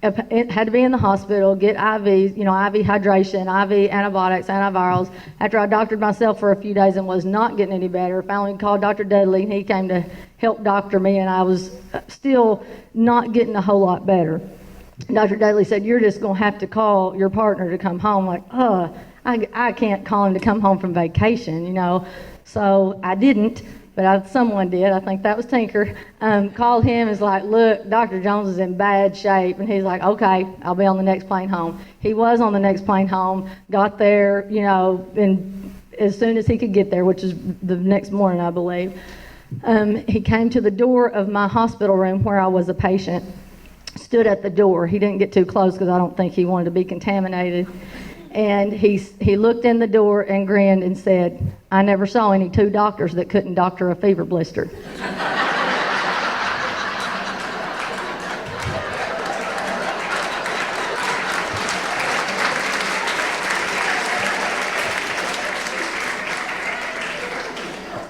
S8: had to be in the hospital, get IVs, IV hydration, IV antibiotics, antivirals. After I doctored myself for a few days and was not getting any better, finally called Dr. Dudley, and he came to help doctor me, and I was still not getting a whole lot better. Dr. Dudley said, you're just going to have to call your partner to come home. Like, I can't call him to come home from vacation, So I didn't. But someone did. I think that was Tinker. Called him and was like, look, Dr. Jones is in bad shape. And he's like, okay, I'll be on the next plane home. He was on the next plane home, got there, and as soon as he could get there, which is the next morning, I believe. He came to the door of my hospital room where I was a patient, stood at the door. He didn't get too close because I don't think he wanted to be contaminated. And he looked in the door and grinned and said, I never saw any 2 doctors that couldn't doctor a fever blister.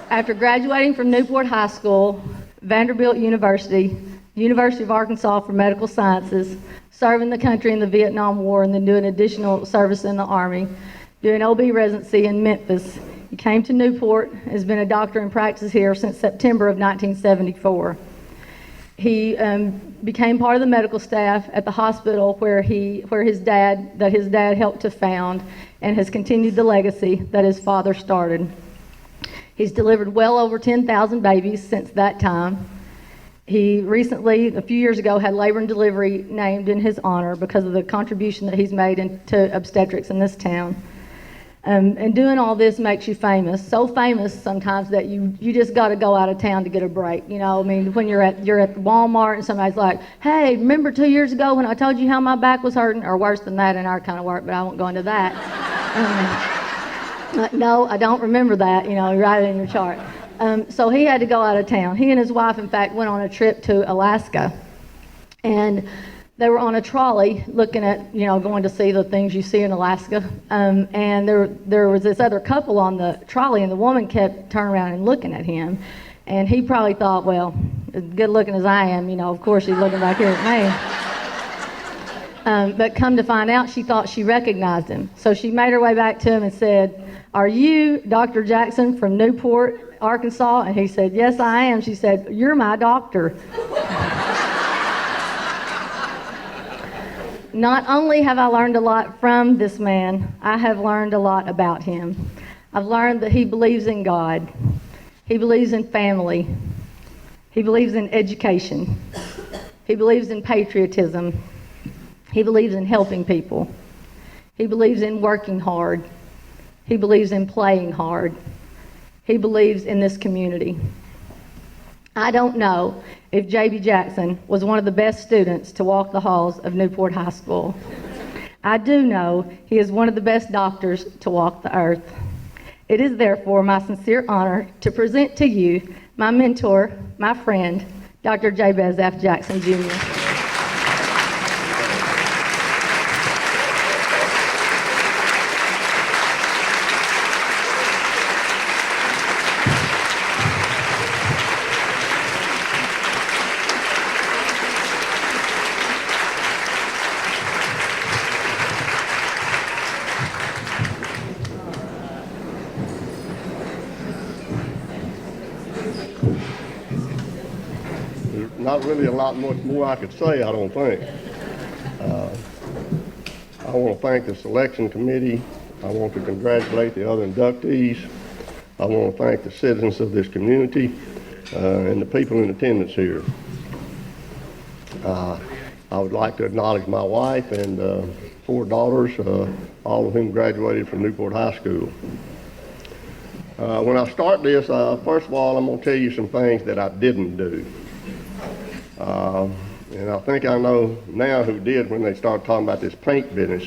S8: After graduating from Newport High School, Vanderbilt University, University of Arkansas for Medical Sciences, serving the country in the Vietnam War, and then doing additional service in the Army, doing OB residency in Memphis. He came to Newport, has been a doctor in practice here since September of 1974. He became part of the medical staff at the hospital where his dad helped to found, and has continued the legacy that his father started. He's delivered well over 10,000 babies since that time. He recently, a few years ago, had labor and delivery named in his honor because of the contribution that he's made to obstetrics in this town. And doing all this makes you famous, so famous sometimes that you just got to go out of town to get a break. You know, I mean, when you're at Walmart and somebody's like, hey, remember 2 years ago when I told you how my back was hurting? Or worse than that in our kind of work, but I won't go into that. No, I don't remember that. You know, you write it in your chart. So he had to go out of town. He and his wife, in fact, went on a trip to Alaska. And they were on a trolley looking at, you know, going to see the things you see in Alaska. And there was this other couple on the trolley, and the woman kept turning around and looking at him. And he probably thought, well, as good looking as I am, you know, of course he's looking back here at me. But come to find out, she thought she recognized him. So she made her way back to him and said, are you Dr. Jackson from Newport, Arkansas? And he said, yes, I am. She said, you're my doctor. Not only have I learned a lot from this man, I have learned a lot about him. I've learned that he believes in God. He believes in family. He believes in education. He believes in patriotism. He believes in helping people. He believes in working hard. He believes in playing hard. He believes in this community. I don't know if J.B. Jackson was one of the best students to walk the halls of Newport High School. I do know he is one of the best doctors to walk the earth. It is therefore my sincere honor to present to you my mentor, my friend, Dr. Jabez F. Jackson, Jr.
S9: Not really a lot much more I could say, I don't think. I want to thank the selection committee. I want to congratulate the other inductees. I want to thank the citizens of this community and the people in attendance here. I would like to acknowledge my wife and 4 daughters, all of whom graduated from Newport High School. When I start this, first of all, I'm going to tell you some things that I didn't do. And I think I know now who did when they started talking about this paint business.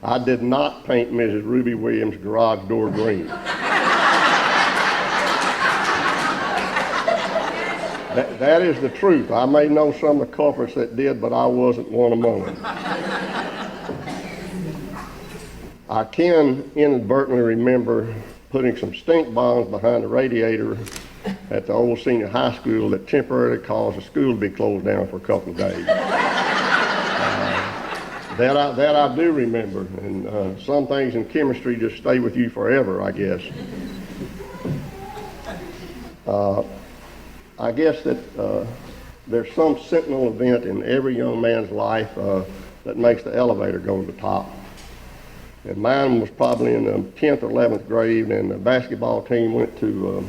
S9: I did not paint Mrs. Ruby Williams' garage door green. That is the truth. I may know some of the culprits that did, but I wasn't one among them. I can inadvertently remember putting some stink bombs behind the radiator at the old senior high school that temporarily caused the school to be closed down for a couple of days. That I do remember, and some things in chemistry just stay with you forever, I guess. I guess that there's some sentinel event in every young man's life that makes the elevator go to the top. And mine was probably in the 10th or 11th grade, and the basketball team went to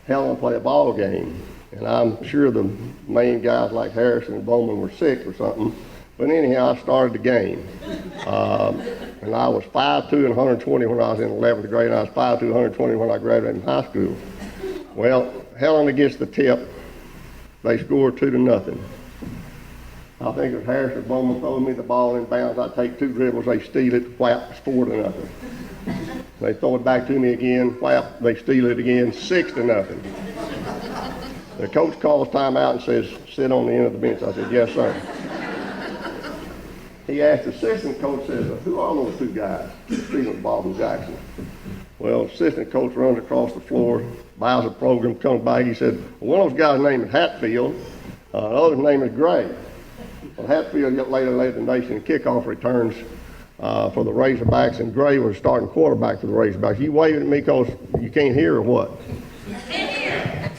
S9: Helen play a ball game. And I'm sure the main guys like Harrison and Bowman were sick or something. But anyhow, I started the game. And I was 5'2" and 120 when I was in 11th grade, and I was 5'2", 120 when I graduated in high school. Well, Helen against the tip, they scored 2-0. I think if Harrison Bowman throws me the ball in bounds, I take 2 dribbles, they steal it, whap, it's 4-0. They throw it back to me again, whap, they steal it again, 6-0. The coach calls timeout and says, sit on the end of the bench. I said, yes, sir. He asked the assistant coach, says, who are those 2 guys stealing the ball from Jackson? Well, the assistant coach runs across the floor, buys a program, comes back, he said, well, one of those guys' name is Hatfield, the other's name is Gray. Well, Hatfield later led the nation in kickoff returns for the Razorbacks, and Gray was starting quarterback for the Razorbacks. You waving at me because you can't hear or what?
S10: Can't hear.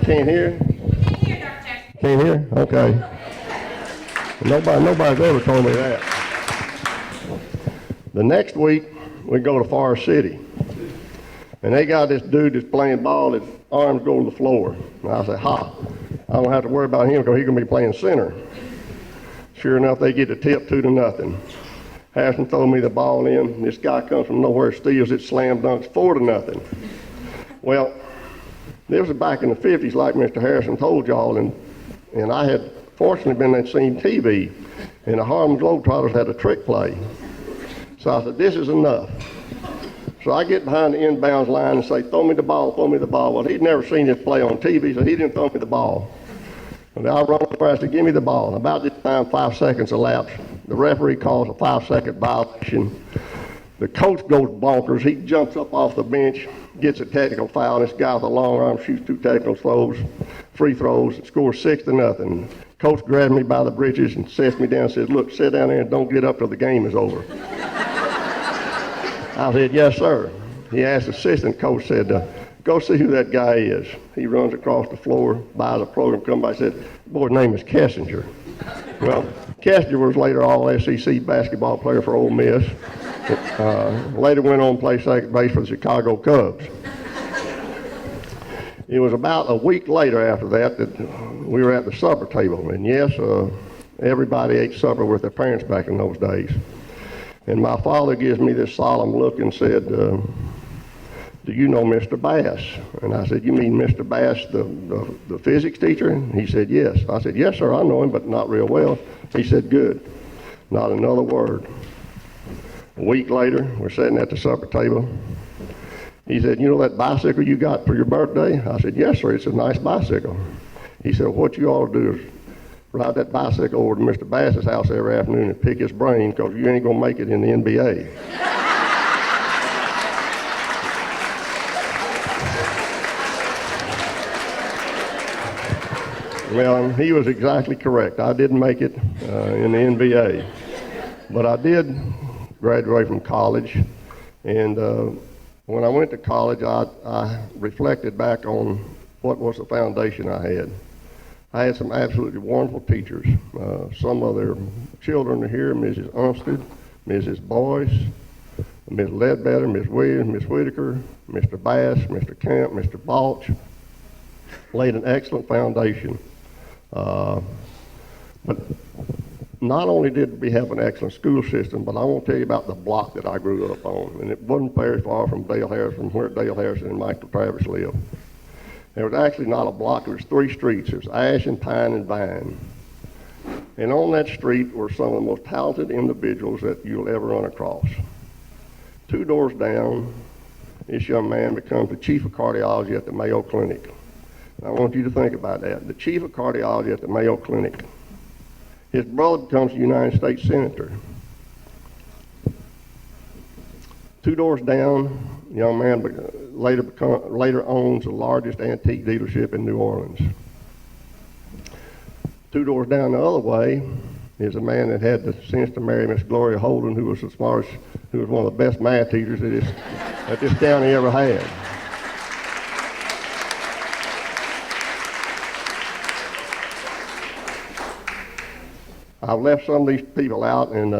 S9: Can't hear?
S10: We can't hear, Dr. Jackson.
S9: Can't hear? Okay. Nobody's ever told me that. The next week, we go to Forest City. And they got this dude that's playing ball, his arms go to the floor. And I said, ha, I don't have to worry about him because he's going to be playing center. Sure enough, they get the tip 2-0. Harrison throw me the ball in. This guy comes from nowhere, steals it, slam dunks 4-0. Well, this was back in the 50s, like Mr. Harrison told y'all, and I had fortunately been and seen TV, and the Harlem Globetrotters had a trick play. So I said, this is enough. So I get behind the inbounds line and say, throw me the ball, throw me the ball. Well, he'd never seen this play on TV, so he didn't throw me the ball. And I run up there and said, give me the ball. And about this time, 5 seconds elapsed. The referee calls a 5-second violation. The coach goes bonkers. He jumps up off the bench, gets a technical foul. This guy with a long arm shoots 2 technical throws, free throws, and scores 6-0. Coach grabs me by the britches and sets me down and says, look, sit down there and don't get up till the game is over. I said, yes, sir. He asked the assistant coach, said, go see who that guy is. He runs across the floor, buys a program, comes by and said, the boy's name is Kessinger. Well, Kessinger was later all-SEC basketball player for Ole Miss. Later went on to play second base for the Chicago Cubs. It was about a week later after that we were at the supper table. And yes, everybody ate supper with their parents back in those days. And my father gives me this solemn look and said, do you know Mr. Bass? And I said, you mean Mr. Bass, the physics teacher? And he said, yes. I said, yes, sir, I know him, but not real well. He said, good. Not another word. A week later, we're sitting at the supper table. He said, you know that bicycle you got for your birthday? I said, yes, sir, it's a nice bicycle. He said, what you ought to do is ride that bicycle over to Mr. Bass's house every afternoon and pick his brain, because you ain't going to make it in the NBA. Well, he was exactly correct. I didn't make it in the NBA. But I did graduate from college, and when I went to college, I reflected back on what was the foundation I had. I had some absolutely wonderful teachers. Some of their children are here, Mrs. Umstead, Mrs. Boyce, Ms. Ledbetter, Ms. Williams, Ms. Whitaker, Mr. Bass, Mr. Camp, Mr. Balch. Laid an excellent foundation. But not only did we have an excellent school system, but I want to tell you about the block that I grew up on. And it wasn't very far from where Dale Harrison and Michael Travis lived. There was actually not a block, it was 3 streets. It was Ash and Pine and Vine. And on that street were some of the most talented individuals that you'll ever run across. 2 doors down, this young man becomes the chief of cardiology at the Mayo Clinic. I want you to think about that. The chief of cardiology at the Mayo Clinic. His brother becomes a United States Senator. 2 doors down, the young man later owns the largest antique dealership in New Orleans. 2 doors down the other way is a man that had the sense to marry Miss Gloria Holden, who was one of the best math teachers that this county ever had. I've left some of these people out, and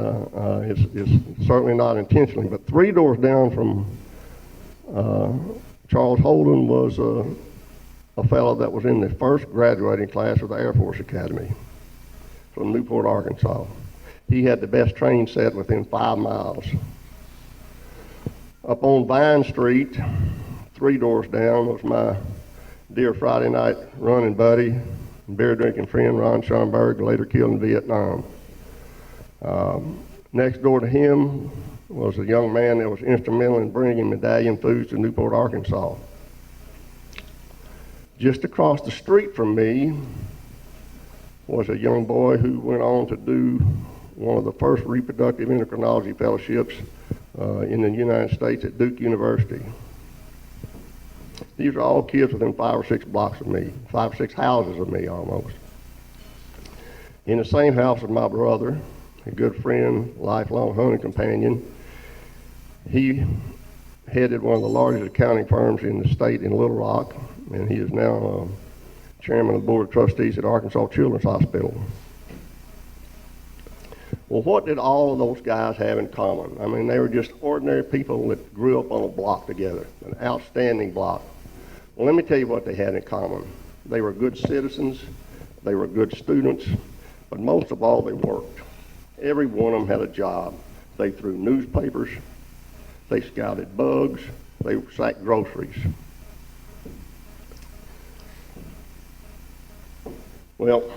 S9: it's certainly not intentionally, but 3 doors down from Charles Holden was a fellow that was in the first graduating class of the Air Force Academy from Newport, Arkansas. He had the best train set within 5 miles. Up on Vine Street, 3 doors down, was my dear Friday night running buddy, beer drinking friend Ron Schomburg, later killed in Vietnam. Next door to him was a young man that was instrumental in bringing Medallion Foods to Newport, Arkansas. Just across the street from me was a young boy who went on to do one of the first reproductive endocrinology fellowships in the United States at Duke University. These are all kids within 5 or 6 blocks of me, 5 or 6 houses of me almost. In the same house with my brother, a good friend, lifelong hunting companion, he headed one of the largest accounting firms in the state in Little Rock, and he is now chairman of the board of trustees at Arkansas Children's Hospital. Well, what did all of those guys have in common? I mean, they were just ordinary people that grew up on a block together, an outstanding block. Well, let me tell you what they had in common. They were good citizens, they were good students, but most of all, they worked. Every one of them had a job. They threw newspapers. They scouted bugs. They sacked groceries. Well,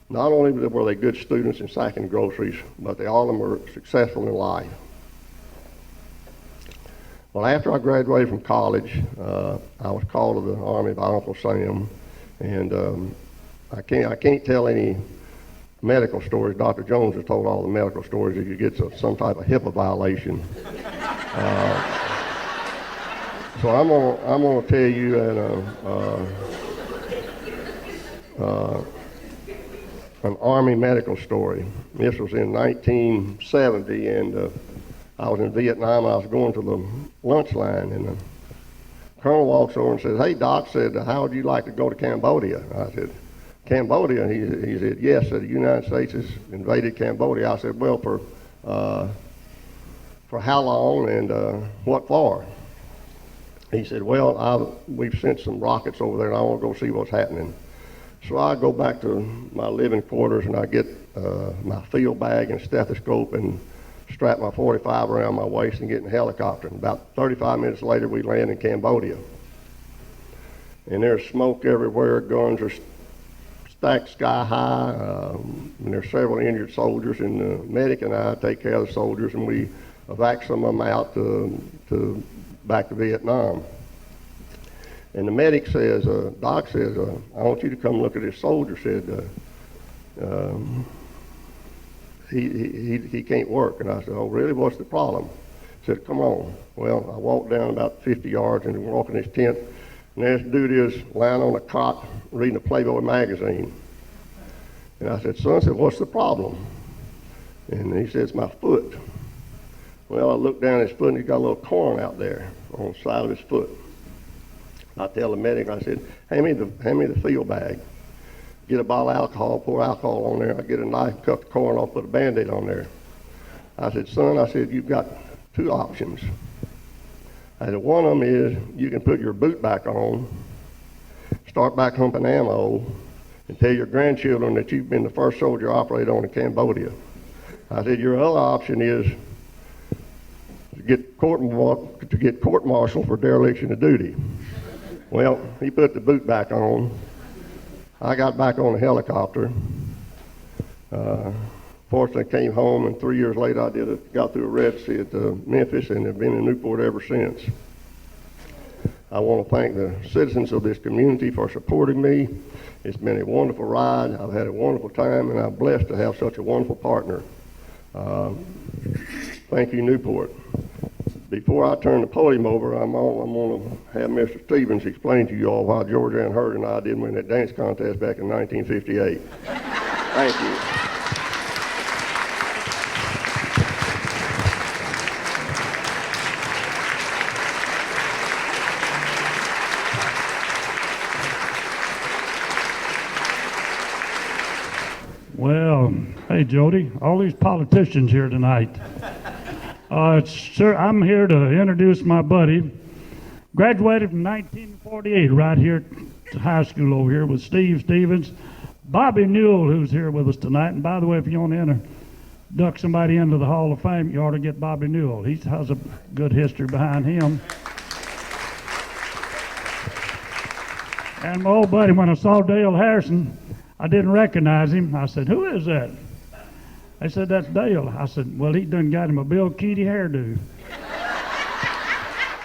S9: not only were they good students in sacking groceries, but they all of them were successful in life. Well, after I graduated from college, I was called to the Army by Uncle Sam, and I can't tell any medical stories. Dr. Jones has told all the medical stories if you get some type of HIPAA violation. So I'm gonna tell you an Army medical story. This was in 1970, and I was in Vietnam, and I was going to the lunch line, and the colonel walks over and says, "Hey, Doc," said, "how would you like to go to Cambodia?" I said, "Cambodia?" He said, "Yes," said, "the United States has invaded Cambodia." I said, "Well, for how long and what for?" He said, "Well, we've sent some rockets over there, and I want to go see what's happening." So I go back to my living quarters, and I get my field bag and stethoscope and strap my 45 around my waist and get in a helicopter. And about 35 minutes later, we land in Cambodia. And there's smoke everywhere. Guns are stacked sky high. And there's several injured soldiers, and the medic and I take care of the soldiers, and we evac some of them out to back to Vietnam. And the medic says, Doc says, "I want you to come look at this soldier." Said, he can't work. And I said, "Oh, really? What's the problem?" He said, "Come on." Well, I walked down about 50 yards and walk in his tent, and there this dude is lying on a cot reading a Playboy magazine. And I said, "Son," I said, "what's the problem?" And he said, "It's my foot." Well, I looked down at his foot, and he's got a little corn out there on the side of his foot. I tell the medic, I said, hand me the field bag. Get a bottle of alcohol, pour alcohol on there. I get a knife, cut the corn off, put a Band-Aid on there. I said, "Son," I said, "you've got two options." I said, "One of them is you can put your boot back on, start back humping ammo, and tell your grandchildren that you've been the first soldier operated on in Cambodia." I said, "Your other option is to get court-martialed for dereliction of duty." Well, he put the boot back on. I got back on the helicopter. Fortunately, I came home, and 3 years later, I got through a residency at Memphis, and have been in Newport ever since. I want to thank the citizens of this community for supporting me. It's been a wonderful ride. I've had a wonderful time, and I'm blessed to have such a wonderful partner. Thank you, Newport. Before I turn the podium over, I'm going to have Mr. Stevens explain to you all why Georgianne Hurd and I didn't win that dance contest back in 1958. Thank you.
S11: Well, hey, Jody, all these politicians here tonight. Sir, I'm here to introduce my buddy. Graduated from 1948 right here at high school over here with Steve Stevens. Bobby Newell, who's here with us tonight. And by the way, if you want to induct somebody into the Hall of Fame, you ought to get Bobby Newell. He has a good history behind him. And my old buddy, when I saw Dale Harrison, I didn't recognize him. I said, "Who is that?" They said, "That's Dale." I said, "Well, he done got him a Bill Keaty hairdo."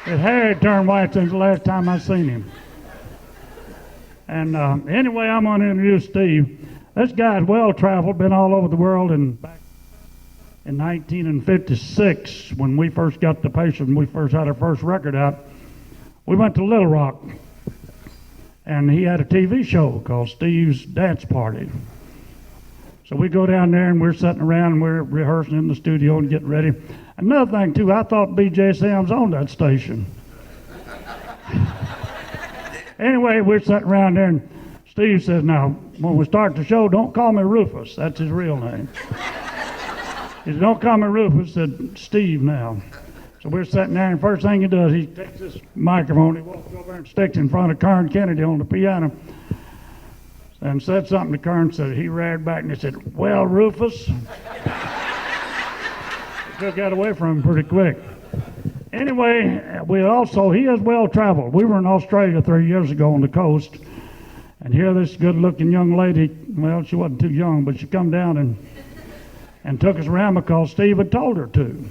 S11: His hair had turned white since the last time I seen him. And anyway, I'm going to introduce Steve. This guy's well-traveled, been all over the world, and back in 1956, when we first got the patient, when we first had our first record out, we went to Little Rock, and he had a TV show called Steve's Dance Party. So we go down there, and we're sitting around, and we're rehearsing in the studio and getting ready. Another thing, too, I thought B.J. Sam's on that station. Anyway, we're sitting around there, and Steve says, "Now, when we start the show, don't call me Rufus." That's his real name. He said, "Don't call me Rufus," said Steve now. So we're sitting there, and first thing he does, he takes this microphone, he walks over and sticks in front of Kern Kennedy on the piano, and said something to Kern. Said he reared back and he said, "Well, Rufus." took that away from him pretty quick. Anyway, he is well traveled. We were in Australia 3 years ago on the coast, and here this good-looking young lady, well, she wasn't too young, but she come down and took us around because Steve had told her to.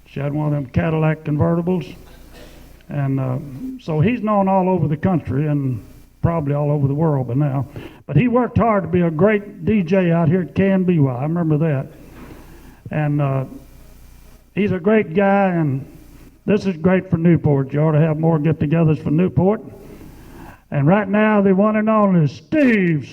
S11: She had one of them Cadillac convertibles, and so he's known all over the country and probably all over the world by now. But he worked hard to be a great DJ out here at KNBY. I remember that. And he's a great guy, and this is great for Newport. You ought to have more get-togethers for Newport. And right now, the one and only Stevie!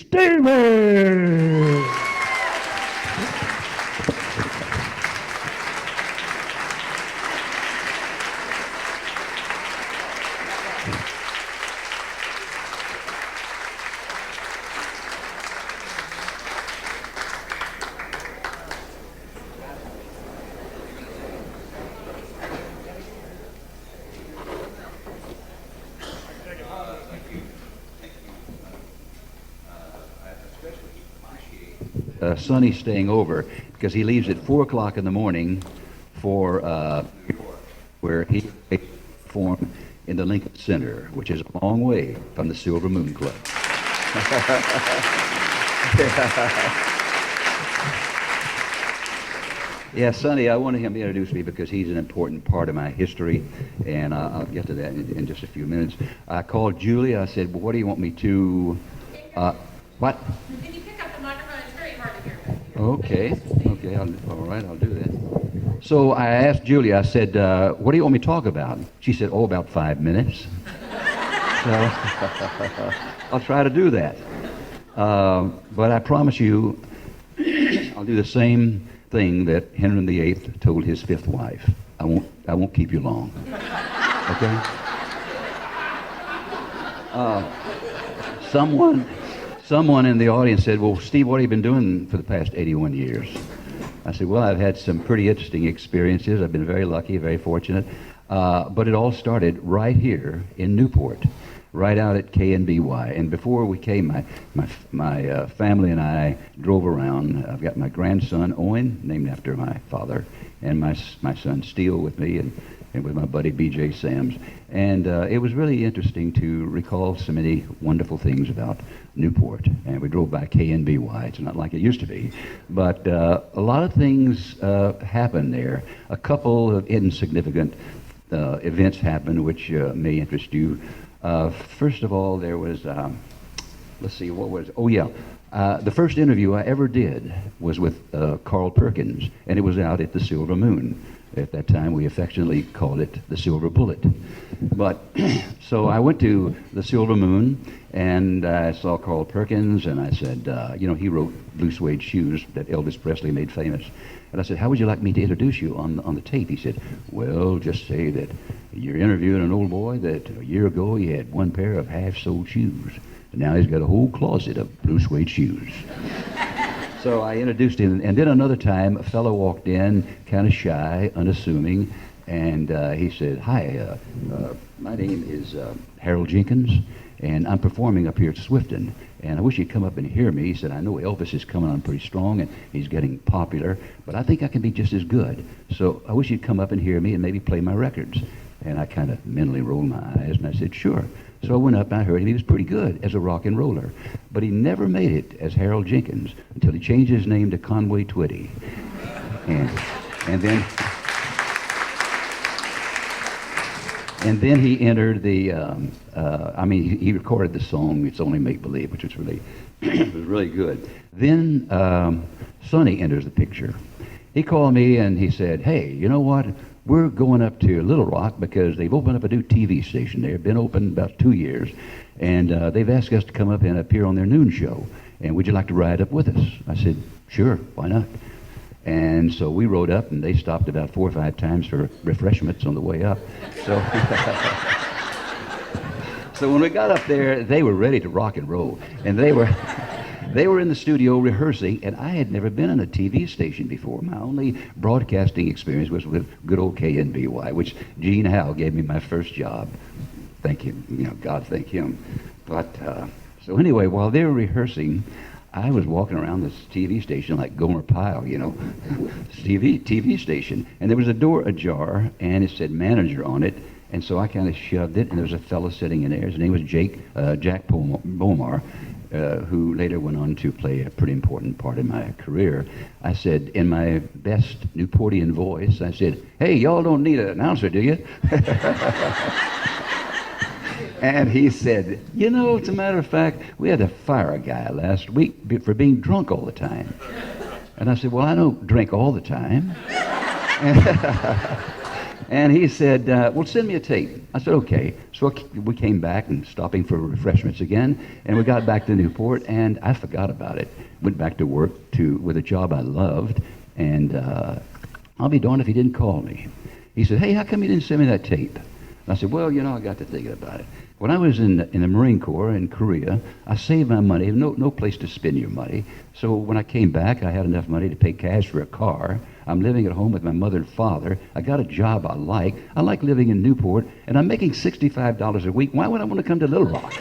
S12: Sonny staying over because he leaves at 4 o'clock in the morning for where he performed in the Lincoln Center, which is a long way from the Silver Moon Club. Yeah, Sonny, I wanted him to introduce me because he's an important part of my history, and I'll get to that in just a few minutes. I called Julie. I said, well, what do you want me to... what?
S10: Can you pick up the microphone? It's very hard to hear.
S12: Okay, all right, I'll do that. So I asked Julie, I said, what do you want me to talk about? She said, oh, about 5 minutes. So I'll try to do that. But I promise you, I'll do the same thing that Henry VIII told his fifth wife. I won't keep you long. Okay? Someone in the audience said, well, Steve, what have you been doing for the past 81 years? I said, well, I've had some pretty interesting experiences. I've been very lucky, very fortunate. But it all started right here in Newport, right out at KNBY. And before we came, my family and I drove around. I've got my grandson, Owen, named after my father, and my son, Steele, with me, and with my buddy, B.J. Sams. And it was really interesting to recall so many wonderful things about Newport. And we drove by KNBY. It's not like it used to be. But a lot of things happened there. A couple of insignificant events happened which may interest you. First of all, there was, let's see, what was, oh yeah, the first interview I ever did was with Carl Perkins, and it was out at the Silver Moon. At that time, we affectionately called it the Silver Bullet. But, so I went to the Silver Moon, and I saw Carl Perkins, and I said, you know, he wrote Blue Suede Shoes that Elvis Presley made famous. And I said, how would you like me to introduce you on the tape? He said, well, just say that you're interviewing an old boy that a year ago he had one pair of half-soled shoes. And now he's got a whole closet of blue suede shoes. So I introduced him, and then another time a fellow walked in, kind of shy, unassuming, and he said, hi, my name is Harold Jenkins, and I'm performing up here at Swifton, and I wish you'd come up and hear me. He said, I know Elvis is coming on pretty strong, and he's getting popular, but I think I can be just as good. So I wish you'd come up and hear me and maybe play my records. And I kind of mentally rolled my eyes, and I said, sure. So I went up and I heard him. He was pretty good as a rock and roller. But he never made it as Harold Jenkins until he changed his name to Conway Twitty. And then he entered the, he recorded the song, It's Only Make Believe, which was really, was really good. Then Sonny enters the picture. He called me and he said, hey, you know what? We're going up to Little Rock because they've opened up a new TV station there. Been open about 2 years. And they've asked us to come up and appear on their noon show. And would you like to ride up with us? I said, sure, why not? And so we rode up, and they stopped about 4 or 5 times for refreshments on the way up. So, so when we got up there, they were ready to rock and roll. And they were in the studio rehearsing, and I had never been on a TV station before. My only broadcasting experience was with good old KNBY, which Gene Howe gave me my first job. Thank him, God thank him. But, so anyway, while they were rehearsing, I was walking around this TV station like Gomer Pyle, you know, TV station, and there was a door ajar, and it said manager on it, and so I kind of shoved it, and there was a fellow sitting in there. His name was Jack Bomar, who later went on to play a pretty important part in my career. I said, in my best Newportian voice, I said, "Hey, y'all don't need an announcer, do you?" And he said, "You know, as a matter of fact, we had to fire a guy last week for being drunk all the time." And I said, "Well, I don't drink all the time." And he said, "Well, send me a tape." I said, "Okay." So we came back and stopping for refreshments again, and we got back to Newport, and I forgot about it. Went back to work with a job I loved, and I'll be darned if he didn't call me. He said, "Hey, how come you didn't send me that tape?" And I said, "Well, you know, I got to thinking about it. When I was in the Marine Corps in Korea, I saved my money. No place to spend your money. So when I came back, I had enough money to pay cash for a car. I'm living at home with my mother and father. I got a job I like. I like living in Newport, and I'm making $65 a week. Why would I want to come to Little Rock?"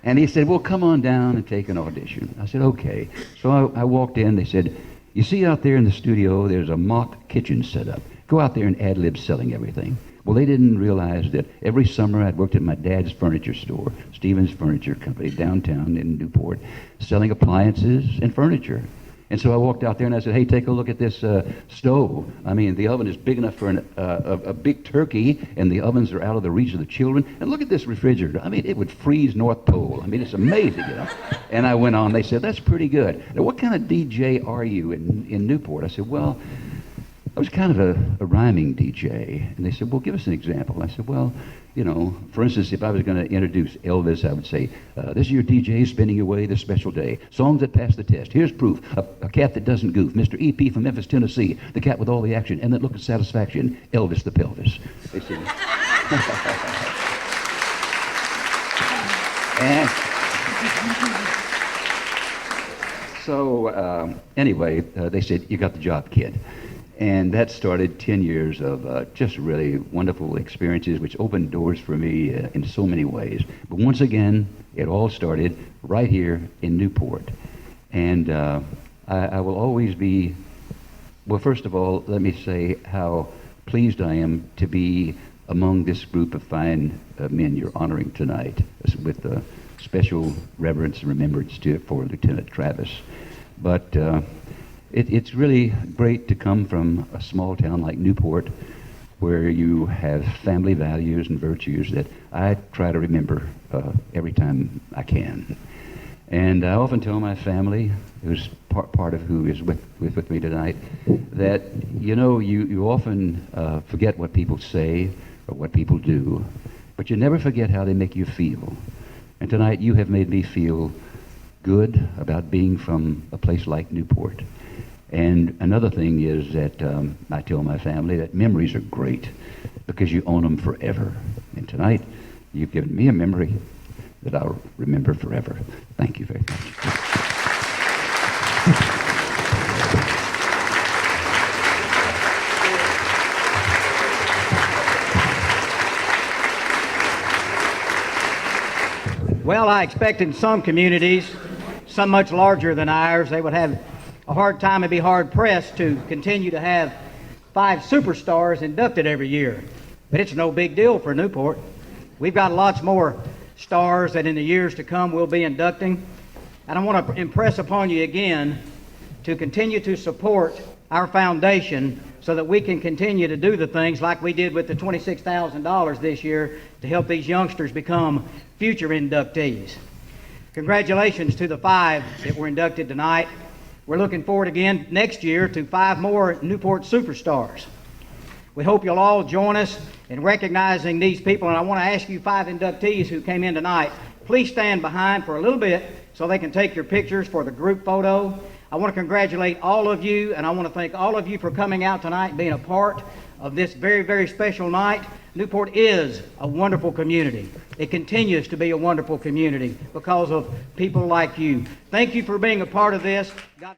S12: And he said, "Well, come on down and take an audition." I said, "Okay." So I walked in. They said, "You see out there in the studio, there's a mock kitchen set up. Go out there and ad-lib selling everything." Well, they didn't realize that every summer I'd worked at my dad's furniture store, Stevens Furniture Company, downtown in Newport, selling appliances and furniture. And so I walked out there and I said, "Hey, take a look at this stove. I mean, the oven is big enough for a big turkey, and the ovens are out of the reach of the children. And look at this refrigerator. I mean, it would freeze North Pole. I mean, it's amazing, you know." And I went on. They said, "That's pretty good. Now, what kind of DJ are you in Newport?" I said, "Well, I was kind of a rhyming DJ." And they said, "Well, give us an example." And I said, "Well, you know, for instance, if I was going to introduce Elvis, I would say, this is your DJ spinning away this special day. Songs that pass the test. Here's proof. A cat that doesn't goof. Mr. E.P. from Memphis, Tennessee. The cat with all the action and that look of satisfaction. Elvis the pelvis." They said, and so anyway, they said, "You got the job, kid." And that started 10 years of just really wonderful experiences, which opened doors for me in so many ways. But once again, it all started right here in Newport. And I will always be, well, first of all, let me say how pleased I am to be among this group of fine men you're honoring tonight, with special reverence and remembrance for Lieutenant Travis. But it's really great to come from a small town like Newport, where you have family values and virtues that I try to remember every time I can. And I often tell my family, who's part of who is with me tonight, that, you know, you often forget what people say or what people do, but you never forget how they make you feel. And tonight you have made me feel good about being from a place like Newport. And another thing is that I tell my family that memories are great because you own them forever. And tonight, you've given me a memory that I'll remember forever. Thank you very much.
S1: Well, I expect in some communities, some much larger than ours, they would have a hard time and be hard-pressed to continue to have 5 superstars inducted every year. But it's no big deal for Newport. We've got lots more stars that in the years to come we'll be inducting. And I want to impress upon you again to continue to support our foundation so that we can continue to do the things like we did with the $26,000 this year to help these youngsters become future inductees. Congratulations to the 5 that were inducted tonight. We're looking forward again next year to 5 more Newport superstars. We hope you'll all join us in recognizing these people, and I want to ask you 5 inductees who came in tonight, please stand behind for a little bit so they can take your pictures for the group photo. I want to congratulate all of you, and I want to thank all of you for coming out tonight and being a part of this very, very special night. Newport is a wonderful community. It continues to be a wonderful community because of people like you. Thank you for being a part of this. God